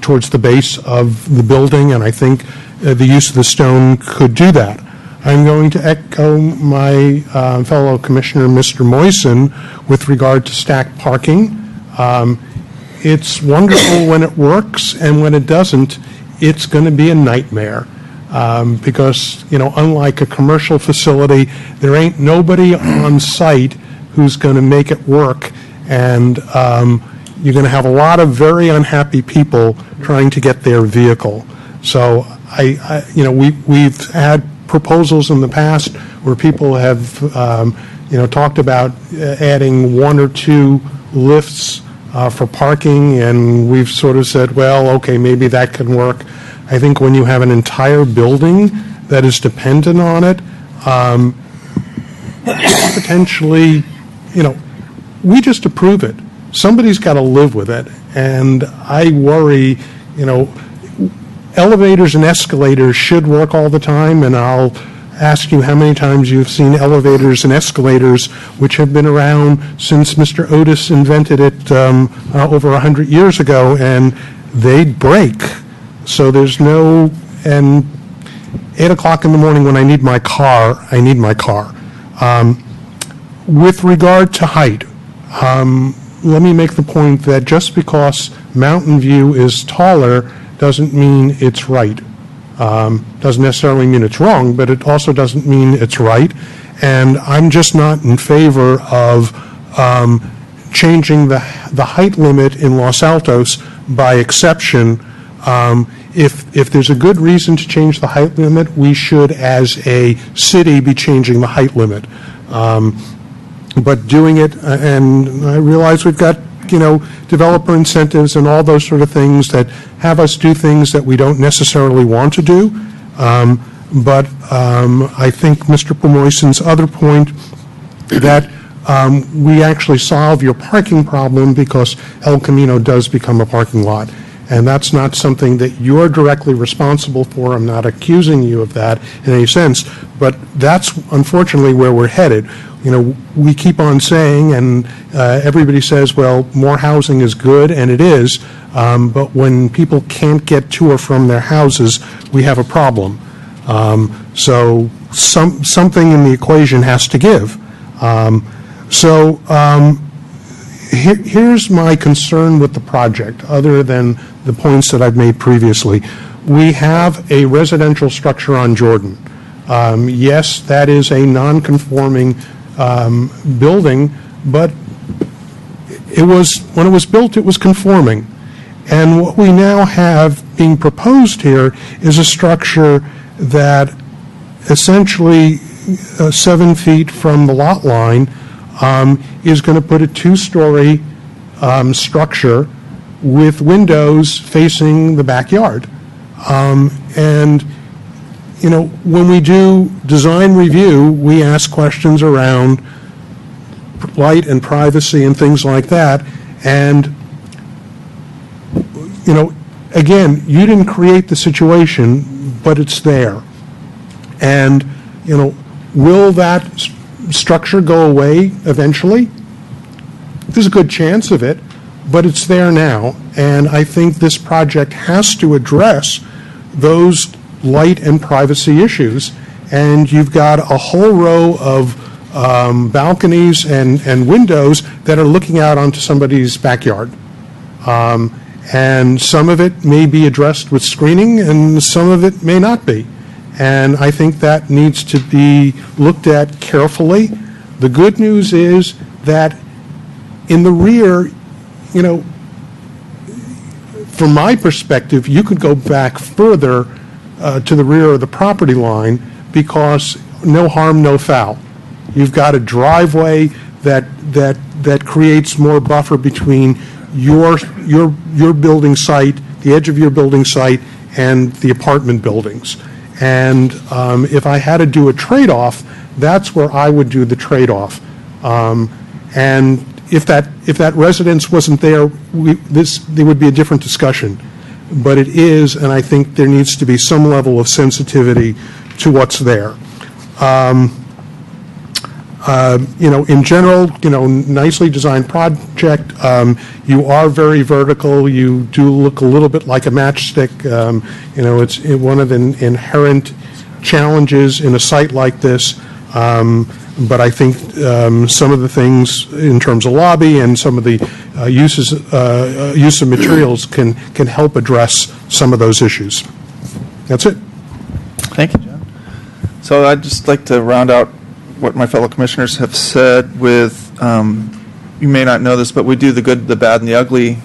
towards the base of the building, and I think the use of the stone could do that. I'm going to echo my fellow commissioner, Mr. Moisen, with regard to stacked parking. It's wonderful when it works, and when it doesn't, it's going to be a nightmare. Because, unlike a commercial facility, there ain't nobody on site who's going to make it work, and you're going to have a lot of very unhappy people trying to get their vehicle. So, we've had proposals in the past where people have, talked about adding 1 or 2 lifts for parking, and we've sort of said, well, okay, maybe that can work. I think when you have an entire building that is dependent on it, potentially, we just approve it. Somebody's got to live with it, and I worry, elevators and escalators should work all the time, and I'll ask you how many times you've seen elevators and escalators which have been around since Mr. Otis invented it over 100 years ago, and they break. So there's no, and 8 o'clock in the morning when I need my car, I need my car. With regard to height, let me make the point that just because Mountain View is taller doesn't mean it's right. Doesn't necessarily mean it's wrong, but it also doesn't mean it's right. And I'm just not in favor of changing the height limit in Los Altos by exception. If there's a good reason to change the height limit, we should, as a city, be changing the height limit. But doing it, and I realize we've got, developer incentives and all those sort of things that have us do things that we don't necessarily want to do. But I think Mr. Pomoyson's other point that we actually solve your parking problem because El Camino does become a parking lot. And that's not something that you're directly responsible for. I'm not accusing you of that in any sense, but that's unfortunately where we're headed. We keep on saying, and everybody says, well, more housing is good, and it is, but when people can't get to or from their houses, we have a problem. So something in the equation has to give. Here's my concern with the project, other than the points that I've made previously. We have a residential structure on Jordan. Yes, that is a non-conforming building, but when it was built, it was conforming. And what we now have being proposed here is a structure that essentially 7 feet from the lot line is going to put a 2-story structure with windows facing the backyard. And when we do design review, we ask questions around light and privacy and things like that. And, again, you didn't create the situation, but it's there. And, will that structure go away eventually? There's a good chance of it, but it's there now. And I think this project has to address those light and privacy issues. And you've got a whole row of balconies and windows that are looking out onto somebody's backyard. And some of it may be addressed with screening, and some of it may not be. And I think that needs to be looked at carefully. The good news is that in the rear, from my perspective, you could go back further to the rear of the property line because no harm, no foul. You've got a driveway that creates more buffer between your building site, the edge of your building site, and the apartment buildings. And if I had to do a trade-off, that's where I would do the trade-off. And if that residence wasn't there, there would be a different discussion. But it is, and I think there needs to be some level of sensitivity to what's there. In general, nicely designed project. You are very vertical. You do look a little bit like a matchstick. It's one of the inherent challenges in a site like this. But I think some of the things in terms of lobby and some of the use of materials can help address some of those issues. That's it. Thank you, John. So I'd just like to round out what my fellow commissioners have said with, you may not know this, but we do the good, the bad, and the ugly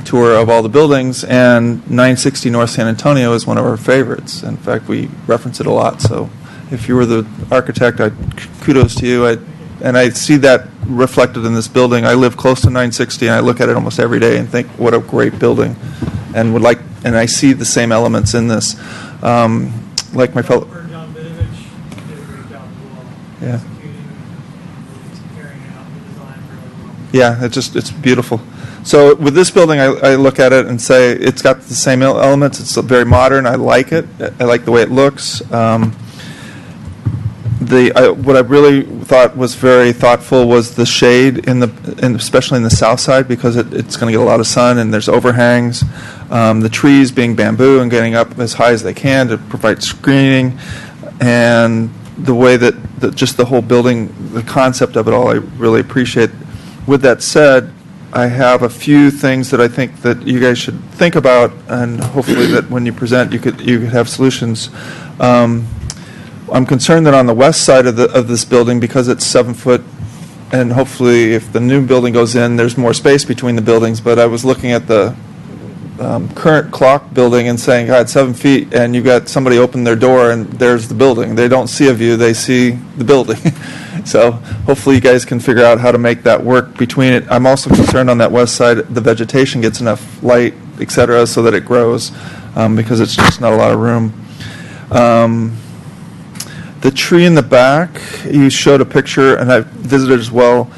tour of all the buildings, and 960 North San Antonio is one of our favorites. In fact, we reference it a lot. So if you were the architect, kudos to you. And I see that reflected in this building. I live close to 960, and I look at it almost every day and think, what a great building, and I see the same elements in this. Like my fellow. John Vidovich did a great job as well. Yeah. Executing and carrying out the design really well. Yeah, it's beautiful. So with this building, I look at it and say it's got the same elements. It's very modern. I like it. I like the way it looks. What I really thought was very thoughtful was the shade especially in the south side, because it's going to get a lot of sun and there's overhangs. The trees being bamboo and getting up as high as they can to provide screening, and the way that just the whole building, the concept of it all, I really appreciate. With that said, I have a few things that I think that you guys should think about, and hopefully that when you present, you could have solutions. I'm concerned that on the west side of this building, because it's 7 foot, and hopefully if the new building goes in, there's more space between the buildings. But I was looking at the current clock building and saying, God, 7 feet, and you got somebody open their door and there's the building. They don't see a view, they see the building. So hopefully you guys can figure out how to make that work between it. I'm also concerned on that west side, the vegetation gets enough light, et cetera, so that it grows, because it's just not a lot of room. The tree in the back, you showed a picture, and I visited as well.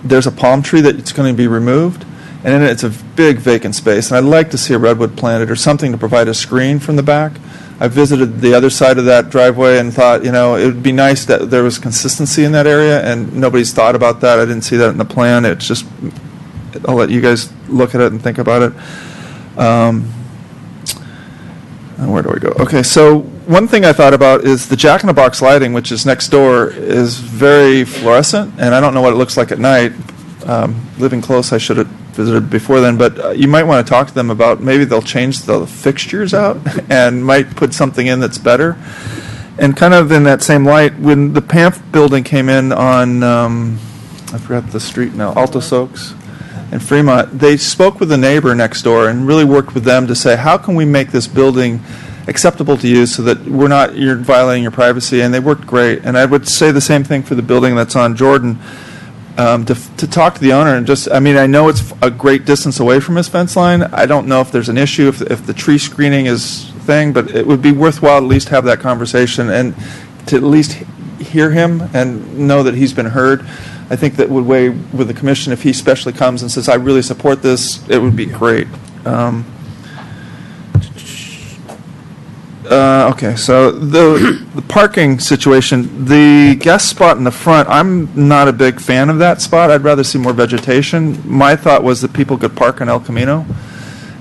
There's a palm tree that's going to be removed, and in it, it's a big vacant space. And I'd like to see a redwood planted or something to provide a screen from the back. I visited the other side of that driveway and thought, it would be nice that there was consistency in that area, and nobody's thought about that. I didn't see that in the plan. It's just, I'll let you guys look at it and think about it. Where do we go? Okay, so one thing I thought about is the Jack-in-the-Box lighting, which is next door, is very fluorescent, and I don't know what it looks like at night. Living close, I should have visited before then, but you might want to talk to them about maybe they'll change the fixtures out and might put something in that's better. And kind of in that same light, when the PAMF building came in on, I forgot the street now, Altos Oaks and Fremont, they spoke with the neighbor next door and really worked with them to say, how can we make this building acceptable to you so that you're violating your privacy? And they worked great. And I would say the same thing for the building that's on Jordan. To talk to the owner and I know it's a great distance away from his fence line. I don't know if there's an issue, if the tree screening is thing, but it would be worthwhile at least have that conversation and to at least hear him and know that he's been heard. I think that would weigh with the commission if he especially comes and says, I really support this. It would be great. Okay, so the parking situation, the guest spot in the front, I'm not a big fan of that spot. I'd rather see more vegetation. My thought was that people could park on El Camino.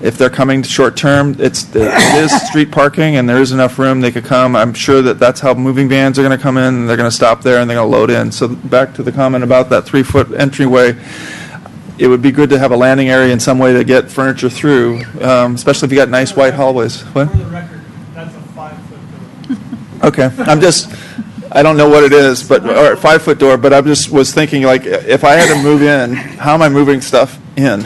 If they're coming short term, it is street parking and there is enough room they could come. I'm sure that's how moving vans are going to come in, and they're going to stop there and they're going to load in. So back to the comment about that 3-foot entryway, it would be good to have a landing area in some way to get furniture through, especially if you got nice white hallways. What? For the record, that's a 5-foot door. Okay, I don't know what it is, or 5-foot door, but I just was thinking, like, if I had to move in, how am I moving stuff in?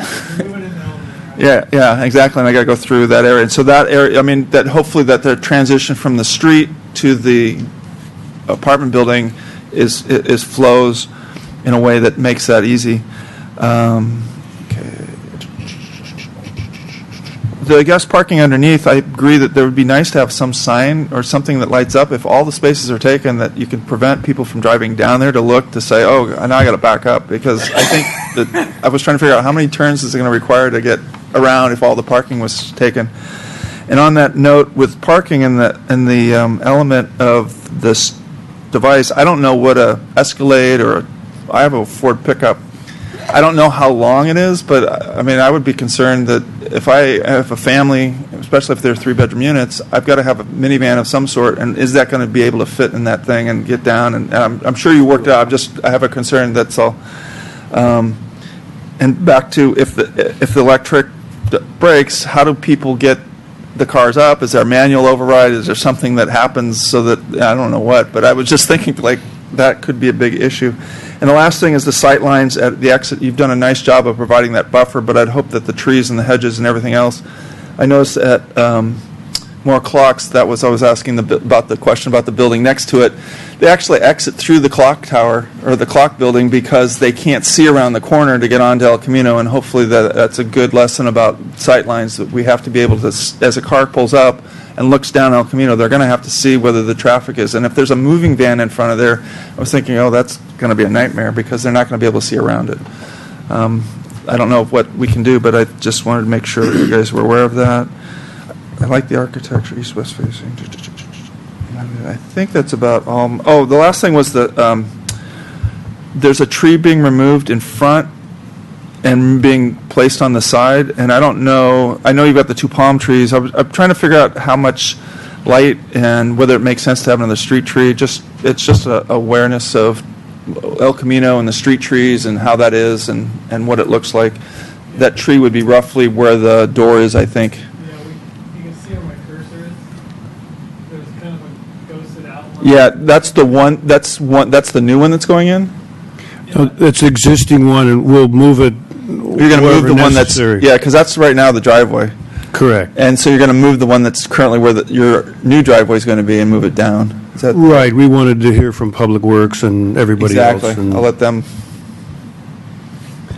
Yeah, exactly, and I got to go through that area. And so that area, that hopefully that the transition from the street to the apartment building is flows in a way that makes that easy. The guest parking underneath, I agree that there would be nice to have some sign or something that lights up if all the spaces are taken, that you can prevent people from driving down there to look to say, oh, now I got to back up, because I think that I was trying to figure out how many turns is it going to require to get around if all the parking was taken. And on that note, with parking and the element of this device, I don't know what a Escalade I have a Ford pickup. I don't know how long it is, but I would be concerned that if I have a family, especially if they're 3-bedroom units, I've got to have a minivan of some sort, and is that going to be able to fit in that thing and get down? And I'm sure you worked it out. I have a concern, that's all. And back to if the electric breaks, how do people get the cars up? Is there a manual override? Is there something that happens so that, I don't know what, but I was just thinking like that could be a big issue. And the last thing is the sight lines at the exit. You've done a nice job of providing that buffer, but I'd hope that the trees and the hedges and everything else. I noticed at More Clocks, I was asking about the question about the building next to it. They actually exit through the clock tower or the clock building because they can't see around the corner to get onto El Camino, and hopefully that's a good lesson about sight lines, that we have to be able to, as a car pulls up, and looks down El Camino, they're going to have to see whether the traffic is. And if there's a moving van in front of there, I was thinking, oh, that's going to be a nightmare because they're not going to be able to see around it. I don't know what we can do, but I just wanted to make sure that you guys were aware of that. I like the architecture, east-west facing. I think that's about all. Oh, the last thing was that there's a tree being removed in front and being placed on the side, and I don't know. I know you've got the 2 palm trees. I'm trying to figure out how much light and whether it makes sense to have another street tree. It's just a awareness of El Camino and the street trees and how that is and what it looks like. That tree would be roughly where the door is, I think. Yeah, you can see where my cursor is. There's kind of a ghosted outline. Yeah, that's the one. That's the new one that's going in. It's existing one, and we'll move it. You're going to move the one that's because that's right now the driveway. Correct. And so you're going to move the one that's currently where your new driveway is going to be and move it down. Is that right? We wanted to hear from Public Works and everybody else. Exactly. I'll let them.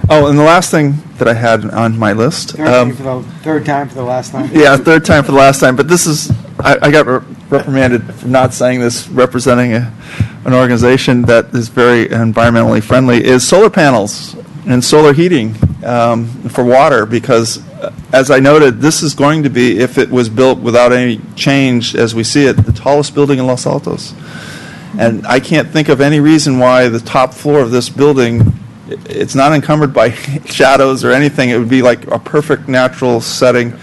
Oh, and the last thing that I had on my list. Third time for the last time. Yeah, third time for the last time. But this is, I got reprimanded for not saying this, representing an organization that is very environmentally friendly, is solar panels and solar heating for water. Because, as I noted, this is going to be, if it was built without any change as we see it, the tallest building in Los Altos. And I can't think of any reason why the top floor of this building, it's not encumbered by shadows or anything. It would be like a perfect natural setting.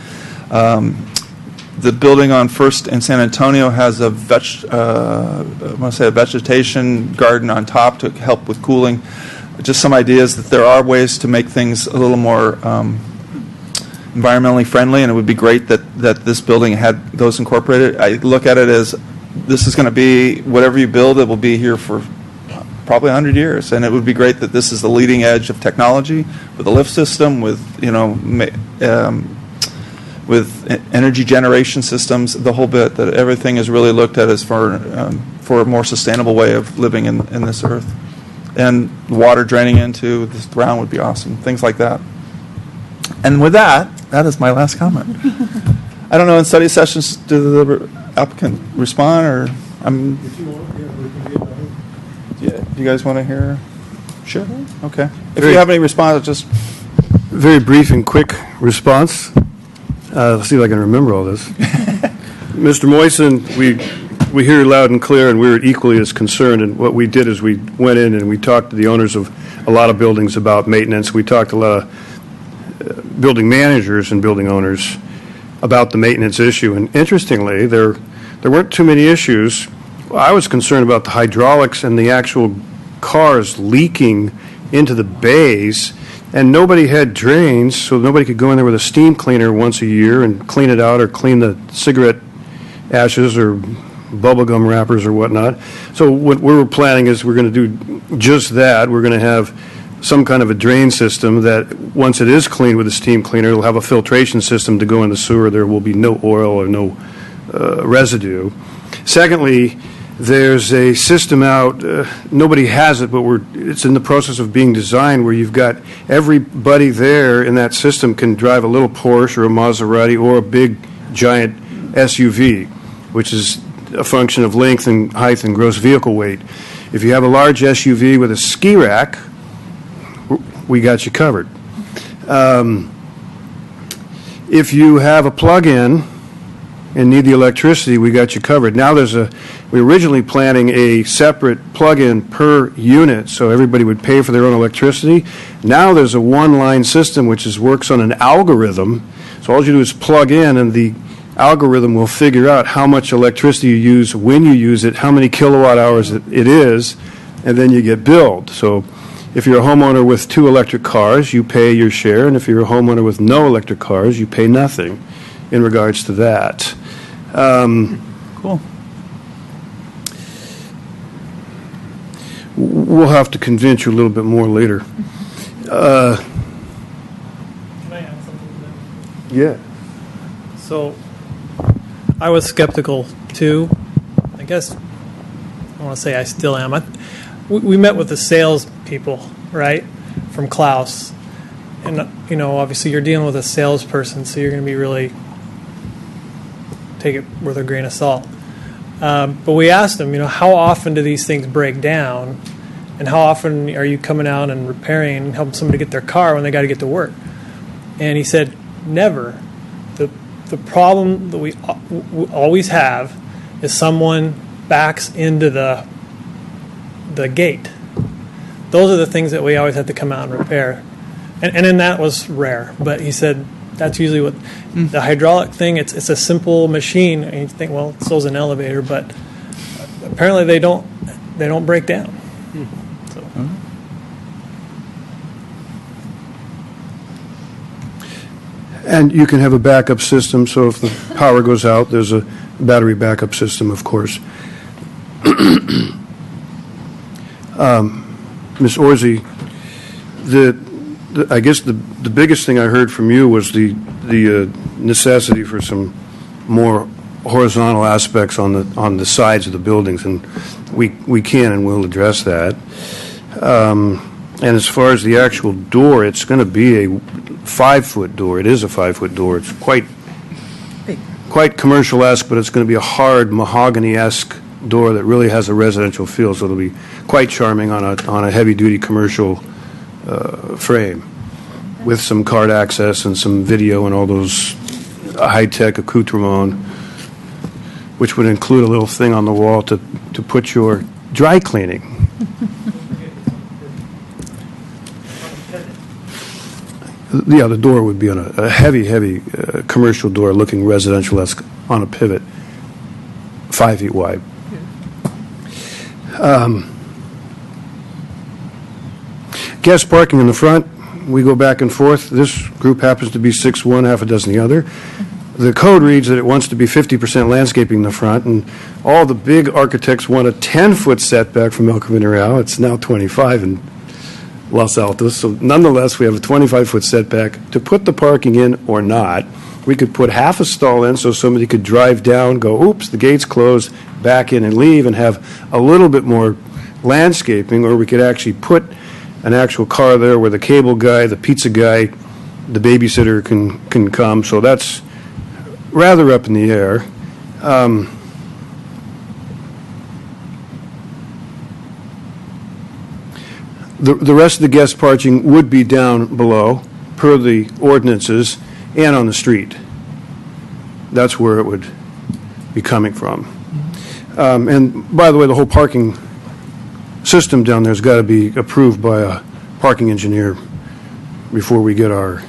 The building on First in San Antonio has a vegetation garden on top to help with cooling. Just some ideas that there are ways to make things a little more environmentally friendly, and it would be great that this building had those incorporated. I look at it as this is going to be, whatever you build, it will be here for probably 100 years, and it would be great that this is the leading edge of technology with a lift system, with with energy generation systems, the whole bit, that everything is really looked at as for a more sustainable way of living in this earth. And water draining into the ground would be awesome, things like that. And with that is my last comment. I don't know, in study sessions, do the applicant respond, or do you guys want to hear? Sure. Okay. If you have any response, just very brief and quick response. Let's see if I can remember all this. Mr. Moisen, we hear you loud and clear, and we're equally as concerned. And what we did is we went in and we talked to the owners of a lot of buildings about maintenance. We talked to a lot of building managers and building owners about the maintenance issue. And interestingly, there weren't too many issues. I was concerned about the hydraulics and the actual cars leaking into the bays, and nobody had drains, so nobody could go in there with a steam cleaner once a year and clean it out, or clean the cigarette ashes or bubblegum wrappers or whatnot. So what we were planning is we're going to do just that. We're going to have some kind of a drain system that, once it is cleaned with a steam cleaner, it'll have a filtration system to go in the sewer. There will be no oil or no residue. Secondly, there's a system out, nobody has it, but it's in the process of being designed, where you've got everybody there in that system can drive a little Porsche or a Maserati or a big giant SUV, which is a function of length and height and gross vehicle weight. If you have a large SUV with a ski rack, we got you covered. If you have a plug-in and need the electricity, we got you covered. Now we were originally planning a separate plug-in per unit, so everybody would pay for their own electricity. Now there's a one-line system which works on an algorithm. So all you do is plug in, and the algorithm will figure out how much electricity you use, when you use it, how many kilowatt hours it is, and then you get billed. So if you're a homeowner with 2 electric cars, you pay your share, and if you're a homeowner with no electric cars, you pay nothing in regards to that. Cool. We'll have to convince you a little bit more later. Can I add something to that? Yeah. So I was skeptical too. I guess I want to say I still am. We met with the sales people, right, from Klaus. And, obviously you're dealing with a salesperson, so you're going to be really take it with a grain of salt. But we asked him, how often do these things break down, and how often are you coming out and repairing and helping somebody get their car when they got to get to work? And he said, never. The problem that we always have is someone backs into the gate. Those are the things that we always have to come out and repair. And then that was rare. But he said that's usually what the hydraulic thing, it's a simple machine. And you think, well, so's an elevator, but apparently they don't break down. So. And you can have a backup system, so if the power goes out, there's a battery backup system, of course. Ms. Orsi, I guess the biggest thing I heard from you was the necessity for some more horizontal aspects on the sides of the buildings, and we can and will address that. And as far as the actual door, it's going to be a 5-foot door. It is a 5-foot door. It's quite commercial-esque, but it's going to be a hard mahogany-esque door that really has a residential feel, so it'll be quite charming on a heavy-duty commercial frame with some card access and some video and all those high-tech accoutrement, which would include a little thing on the wall to put your dry cleaning. Yeah, the door would be on a heavy commercial door looking residential-esque on a pivot, 5 feet wide. Guest parking in the front, we go back and forth. This group happens to be 6'1", half a dozen the other. The code reads that it wants to be 50% landscaping in the front, and all the big architects want a 10-foot setback from El Camino Real. It's now 25 in Los Altos. So nonetheless, we have a 25-foot setback to put the parking in or not. We could put half a stall in so somebody could drive down, go, oops, the gate's closed, back in and leave, and have a little bit more landscaping, or we could actually put an actual car there where the cable guy, the pizza guy, the babysitter can come. So that's rather up in the air. The rest of the guest parking would be down below, per the ordinances, and on the street. That's where it would be coming from. And by the way, the whole parking system down there has got to be approved by a parking engineer before we get our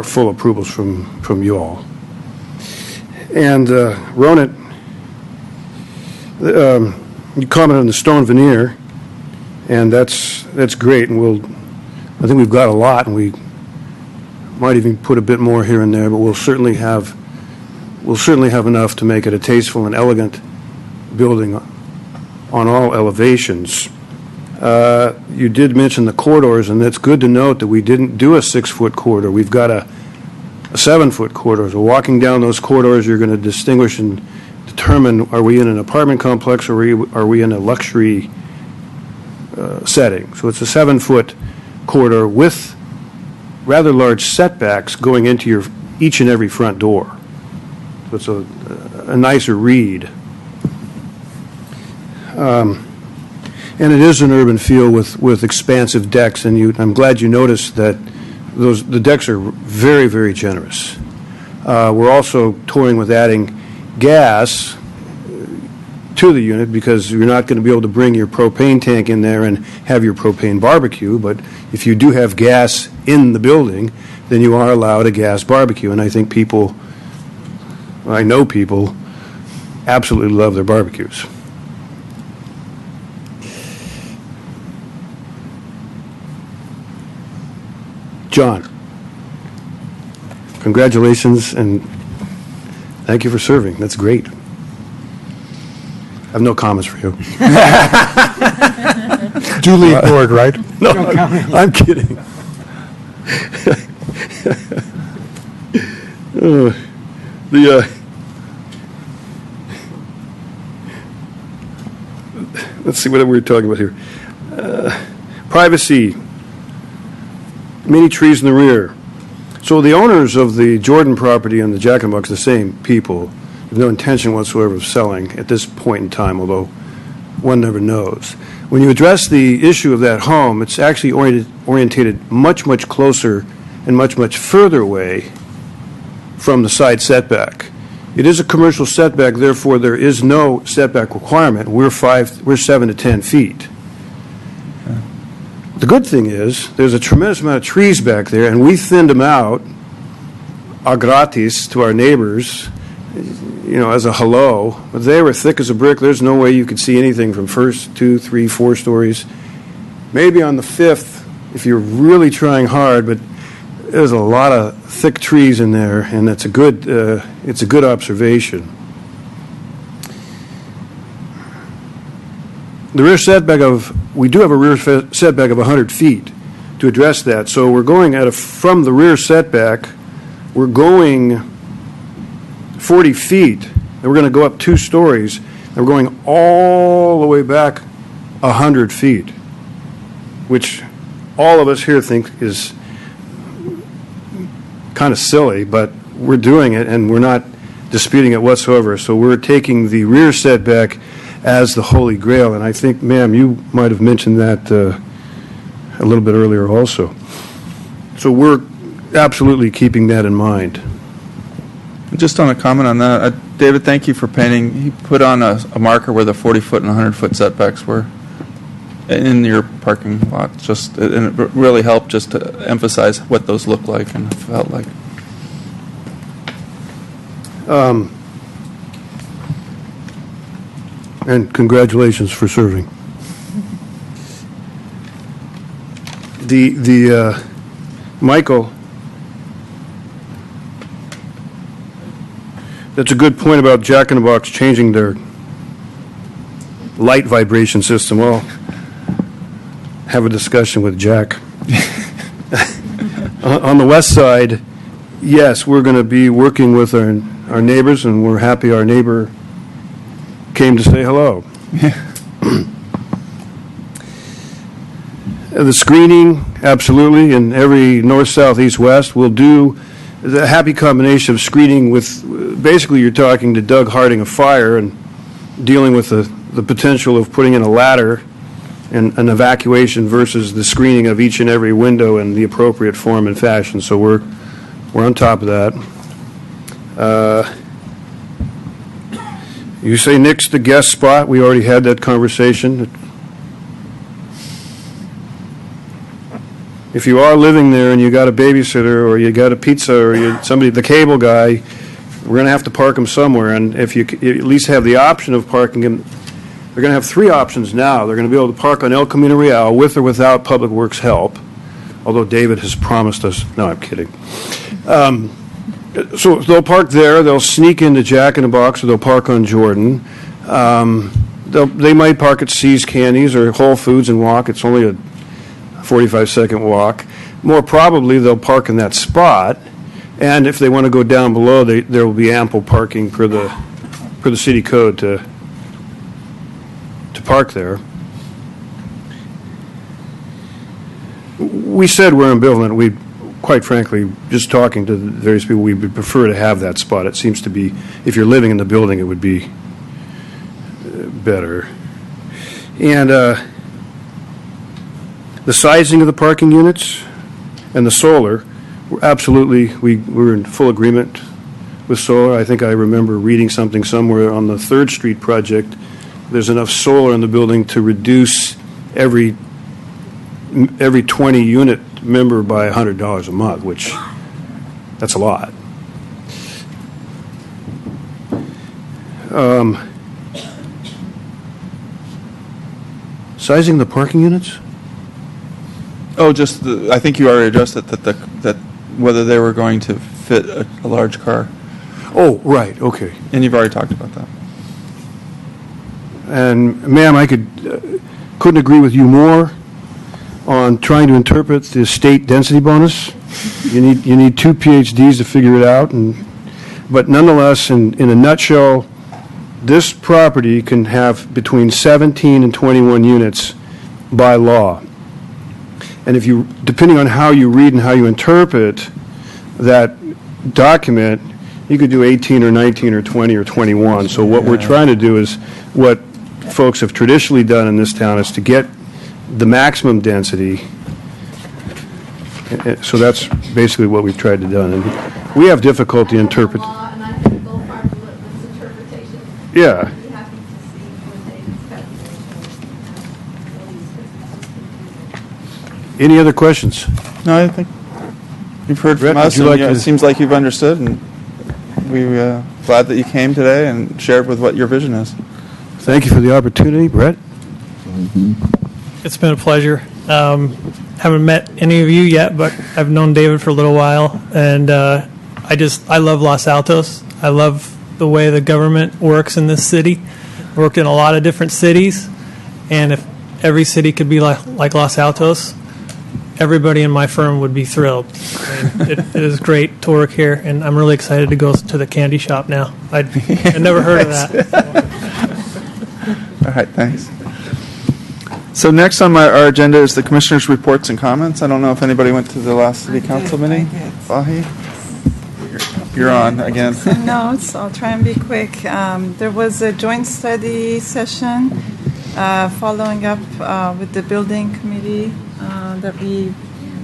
full approvals from you all. And Ronit, you commented on the stone veneer, and that's great. And I think we've got a lot, and we might even put a bit more here and there, but we'll certainly have enough to make it a tasteful and elegant building on all elevations. You did mention the corridors, and it's good to note that we didn't do a 6-foot corridor. We've got a 7-foot corridor. So walking down those corridors, you're going to distinguish and determine, are we in an apartment complex or are we in a luxury setting? So it's a 7-foot corridor with rather large setbacks going into each and every front door. So it's a nicer read. And it is an urban feel with expansive decks, and I'm glad you noticed that the decks are very, very generous. We're also toying with adding gas to the unit because you're not going to be able to bring your propane tank in there and have your propane barbecue, but if you do have gas in the building, then you are allowed a gas barbecue, and I think I know people absolutely love their barbecues. John, congratulations and thank you for serving. That's great. I have no comments for you. Duly ignored, right? No, I'm kidding. Let's see what we're talking about here. Privacy. Many trees in the rear. So the owners of the Jordan property and the Jack in the Box are the same people. There's no intention whatsoever of selling at this point in time, although one never knows. When you address the issue of that home, it's actually orientated much, much closer and much, much further away from the side setback. It is a commercial setback, therefore there is no setback requirement. We're 7 to 10 feet. The good thing is, there's a tremendous amount of trees back there, and we thinned them out a gratis to our neighbors, as a hello. But they were thick as a brick. There's no way you could see anything from first, 2, 3, 4 stories. Maybe on the fifth, if you're really trying hard, but there's a lot of thick trees in there, and it's a good observation. The rear setback we do have a rear setback of 100 feet to address that. So we're going from the rear setback, we're going 40 feet, and we're going to go up 2 stories, and we're going all the way back 100 feet, which all of us here think is kind of silly, but we're doing it, and we're not disputing it whatsoever. So we're taking the rear setback as the Holy Grail, and I think, ma'am, you might have mentioned that a little bit earlier also. So we're absolutely keeping that in mind. Just on a comment on that, David, thank you for painting. He put on a marker where the 40-foot and 100-foot setbacks were in your parking lot. And it really helped just to emphasize what those look like and felt like. And congratulations for serving. Michael, that's a good point about Jack in the Box changing their light vibration system. Well, have a discussion with Jack. On the west side, yes, we're going to be working with our neighbors, and we're happy our neighbor came to say hello. The screening, absolutely, in every north, south, east, west. We'll do the happy combination of screening with, basically you're talking to Doug Harding of Fire and dealing with the potential of putting in a ladder and an evacuation versus the screening of each and every window in the appropriate form and fashion. So we're on top of that. You say nix the guest spot. We already had that conversation. If you are living there and you got a babysitter or you got a pizza or the cable guy, we're going to have to park them somewhere. And if you at least have the option of parking them, they're going to have 3 options now. They're going to be able to park on El Camino Real with or without Public Works help, although David has promised us. No, I'm kidding. So they'll park there. They'll sneak into Jack in the Box, or they'll park on Jordan. They might park at See's Candies or Whole Foods and walk. It's only a 45-second walk. More probably, they'll park in that spot. And if they want to go down below, there will be ample parking per the city code to park there. We said we're ambivalent. We, quite frankly, just talking to the various people, we would prefer to have that spot. It seems to be, if you're living in the building, it would be better. And the sizing of the parking units and the solar, we're in full agreement with solar. I think I remember reading something somewhere on the 3rd Street project. There's enough solar in the building to reduce every 20 unit member by $100 a month, which that's a lot. Sizing the parking units? Oh, I think you already addressed it, that whether they were going to fit a large car. Oh, right, okay. And you've already talked about that. And, ma'am, I couldn't agree with you more on trying to interpret the state density bonus. You need 2 PhDs to figure it out. But nonetheless, in a nutshell, this property can have between 17 and 21 units by law. And depending on how you read and how you interpret that document, you could do 18 or 19 or 20 or 21. So what we're trying to do is what folks have traditionally done in this town is to get the maximum density. So that's basically what we've tried to do. And we have difficulty interpreting. And I think go far with interpretation. Yeah. I'd be happy to see what they calculate. Any other questions? No, I think you've heard Brett, from us. would you And, like it to- seems like you've understood, and we're glad that you came today and shared with what your vision is. Thank you for the opportunity. Brett? It's been a pleasure. Haven't met any of you yet, but I've known David for a little while, and I love Los Altos. I love the way the government works in this city. I worked in a lot of different cities, and if every city could be like Los Altos, everybody in my firm would be thrilled. I mean, it is great to work here, and I'm really excited to go to the candy shop now. I'd never heard of that. All right, thanks. So next on our agenda is the commissioners' reports and comments. I don't know if anybody went to the last city council meeting. Fahi? You're on again. Notes, I'll try and be quick. There was a joint study session following up with the building committee that we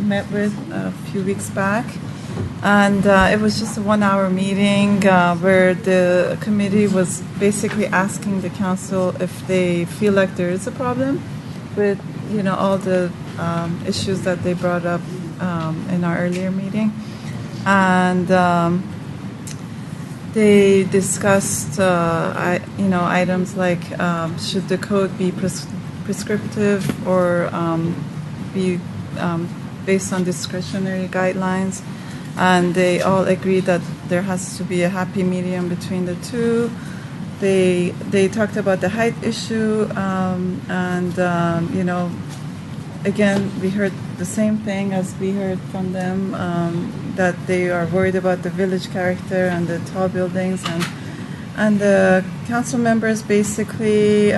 met with a few weeks back. And it was just a 1-hour meeting where the committee was basically asking the council if they feel like there is a problem with, all the issues that they brought up in our earlier meeting. And they discussed, items like should the code be prescriptive or be based on discretionary guidelines. And they all agreed that there has to be a happy medium between the two. They talked about the height issue, again, we heard the same thing as we heard from them, that they are worried about the village character and the tall buildings, and the council members basically,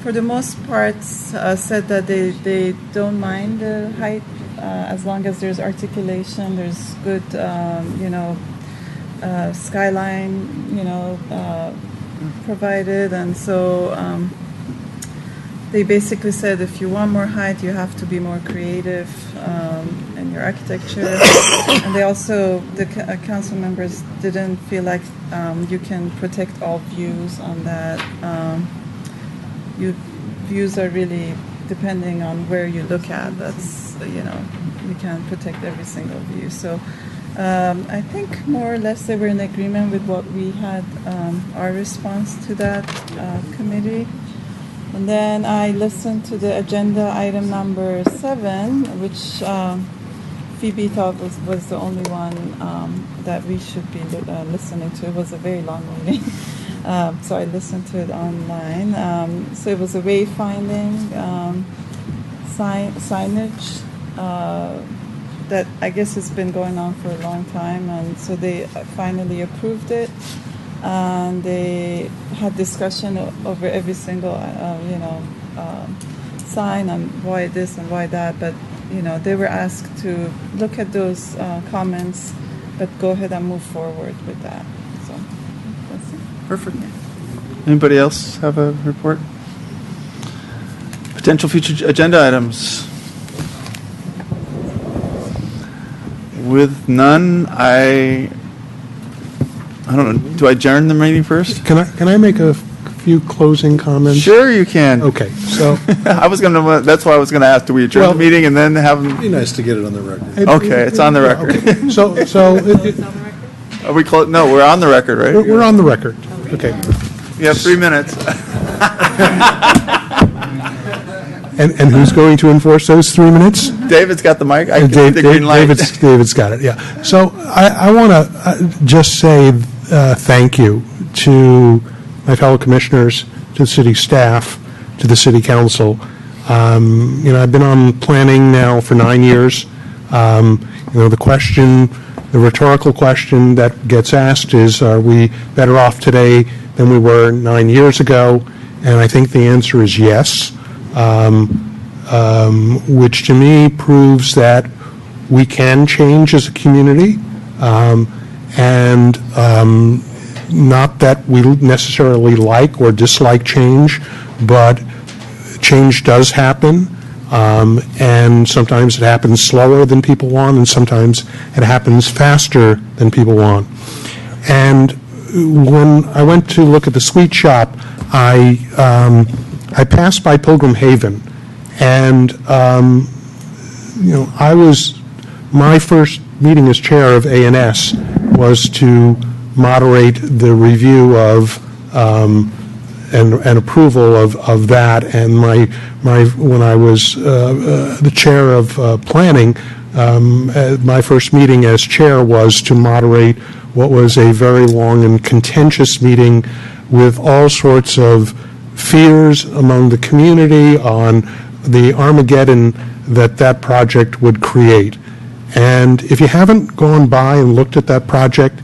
for the most part, said that they don't mind the height as long as there's articulation, there's good, skyline, provided, and so they basically said if you want more height, you have to be more creative in your architecture. And they also, the council members didn't feel like you can protect all views on that. Views are really depending on where you look at. That's, you can't protect every single view. So I think more or less they were in agreement with what we had, our response to that committee. And then I listened to the agenda item number 7, which Phoebe thought was the only one that we should be listening to. It was a very long meeting, so I listened to it online. So it was a wayfinding signage that I guess has been going on for a long time, and so they finally approved it. And they had discussion over every single, sign and why this and why that. But they were asked to look at those comments, but go ahead and move forward with that. So that's it. Perfect. Anybody else have a report? Potential future agenda items? With none, I don't know. Do I adjourn the meeting first? Can I make a few closing comments? Sure, you can. Okay, so I was going to. That's why I was going to ask. Do we adjourn the meeting and then have them? It'd be nice to get it on the record. Okay, it's on the record. Okay. So Are we close? No, we're on the record, right? we're on the record. Okay. You have 3 minutes. And who's going to enforce those 3 minutes? David's got the mic. I can see the green light. David's got it, yeah. So I want to just say thank you to my fellow commissioners, to the city staff, to the city council. I've been on planning now for 9 years. The rhetorical question that gets asked is, are we better off today than we were 9 years ago? And I think the answer is yes. Which to me proves that we can change as a community, and not that we necessarily like or dislike change, but change does happen, and sometimes it happens slower than people want, and sometimes it happens faster than people want. And when I went to look at the sweet shop, I passed by Pilgrim Haven, and my first meeting as chair of A&S was to moderate the review of and approval of that. And when I was the chair of planning, my first meeting as chair was to moderate what was a very long and contentious meeting with all sorts of fears among the community on the Armageddon that project would create. And if you haven't gone by and looked at that project,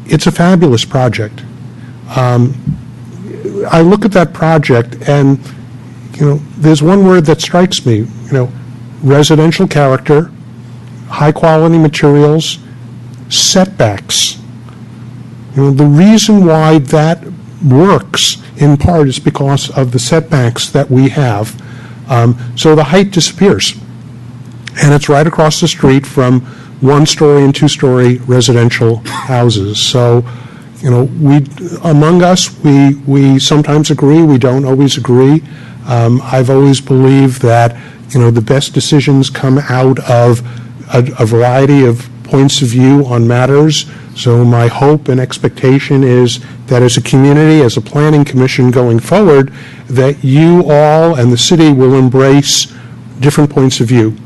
it's a fabulous project. I look at that project and, there's one word that strikes me, residential character, high-quality materials, setbacks. The reason why that works, in part, is because of the setbacks that we have. So the height disappears. And it's right across the street from one-story and two-story residential houses. So, among us, we sometimes agree, we don't always agree. I've always believed that, the best decisions come out of a variety of points of view on matters. So my hope and expectation is that as a community, as a planning commission going forward, that you all and the city will embrace different points of view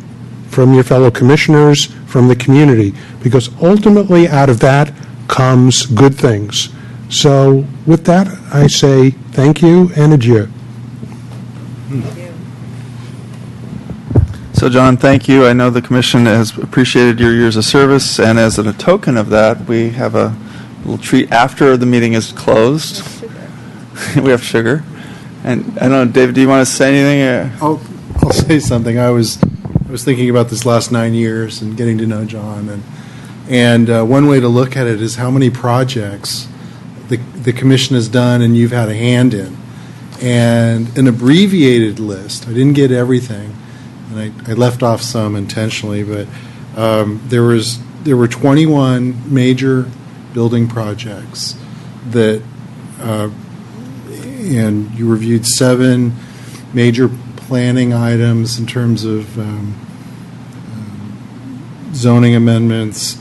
from your fellow commissioners, from the community, because ultimately out of that comes good things. So with that, I say thank you and adieu. So, John, thank you. I know the commission has appreciated your years of service, and as a token of that, we have a little treat after the meeting is closed. We have sugar. And I don't know, David, do you want to say anything? I'll say something. I was thinking about this last 9 years and getting to know John, and one way to look at it is how many projects the commission has done and you've had a hand in, and an abbreviated list. I didn't get everything, and I left off some intentionally, but there were 21 major building projects that, and you reviewed 7 major planning items in terms of zoning amendments,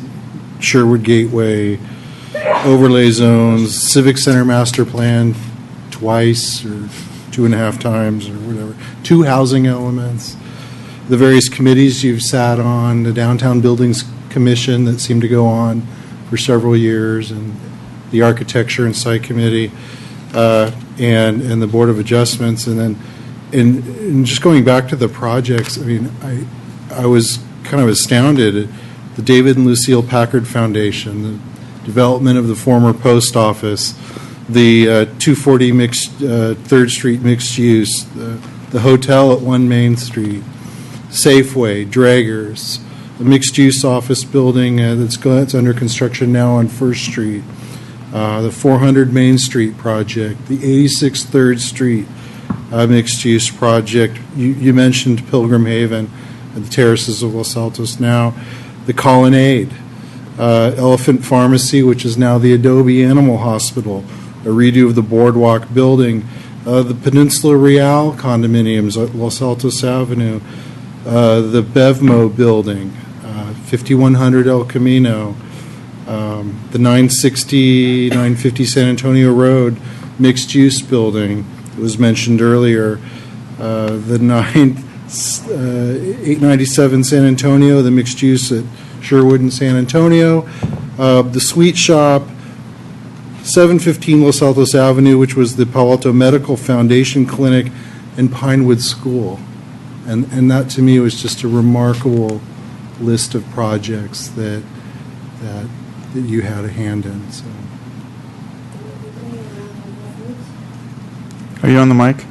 Sherwood Gateway, overlay zones, Civic Center Master Plan twice or 2.5 times or whatever, 2 housing elements, the various committees you've sat on, the Downtown Buildings Commission that seemed to go on for several years, and the Architecture and Site Committee, and the Board of Adjustments, and then and just going back to the projects, I mean, I was kind of astounded at the David and Lucille Packard Foundation, the development of the former post office, the 240 3rd Street mixed use, the hotel at 1 Main Street, Safeway, Draggers, the mixed-use office building that's under construction now on 1st Street, the 400 Main Street project, the 86 3rd Street mixed-use project. You mentioned Pilgrim Haven and the terraces of Los Altos now, the Colonnade, Elephant Pharmacy, which is now the Adobe Animal Hospital, a redo of the Boardwalk building, the Peninsula Real condominiums at Los Altos Avenue, the Bevmo building, 5100 El Camino, the 950 San Antonio Road mixed-use building that was mentioned earlier, the 897 San Antonio, the mixed-use at Sherwood and San Antonio, the Sweet Shop, 715 Los Altos Avenue, which was the Palo Alto Medical Foundation Clinic, and Pinewood School. And that, to me, was just a remarkable list of projects that you had a hand in. So. Are you on the mic?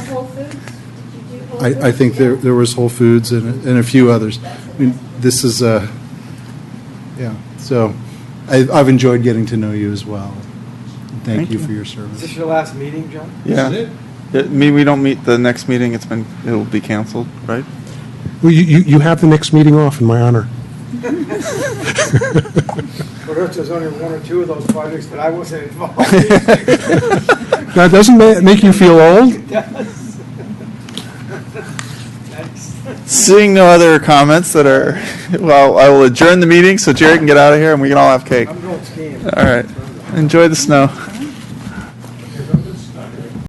Whole Foods, did you do? Foods? think there was Whole Foods and a few others. I mean, this is, yeah, so I've enjoyed getting to know you as well. Thank you for your Is service. this your last meeting, John? Yeah. We don't meet the next meeting. It'll be canceled, right? Well, you have the next meeting off in my honor. Well, there's only one or two of those projects that I wasn't involved in. Now, doesn't that make you feel old? Seeing no other comments that are, well, I will adjourn the meeting so Jerry can get out of here and we can all have cake. I'm going skiing. All right. Enjoy the snow.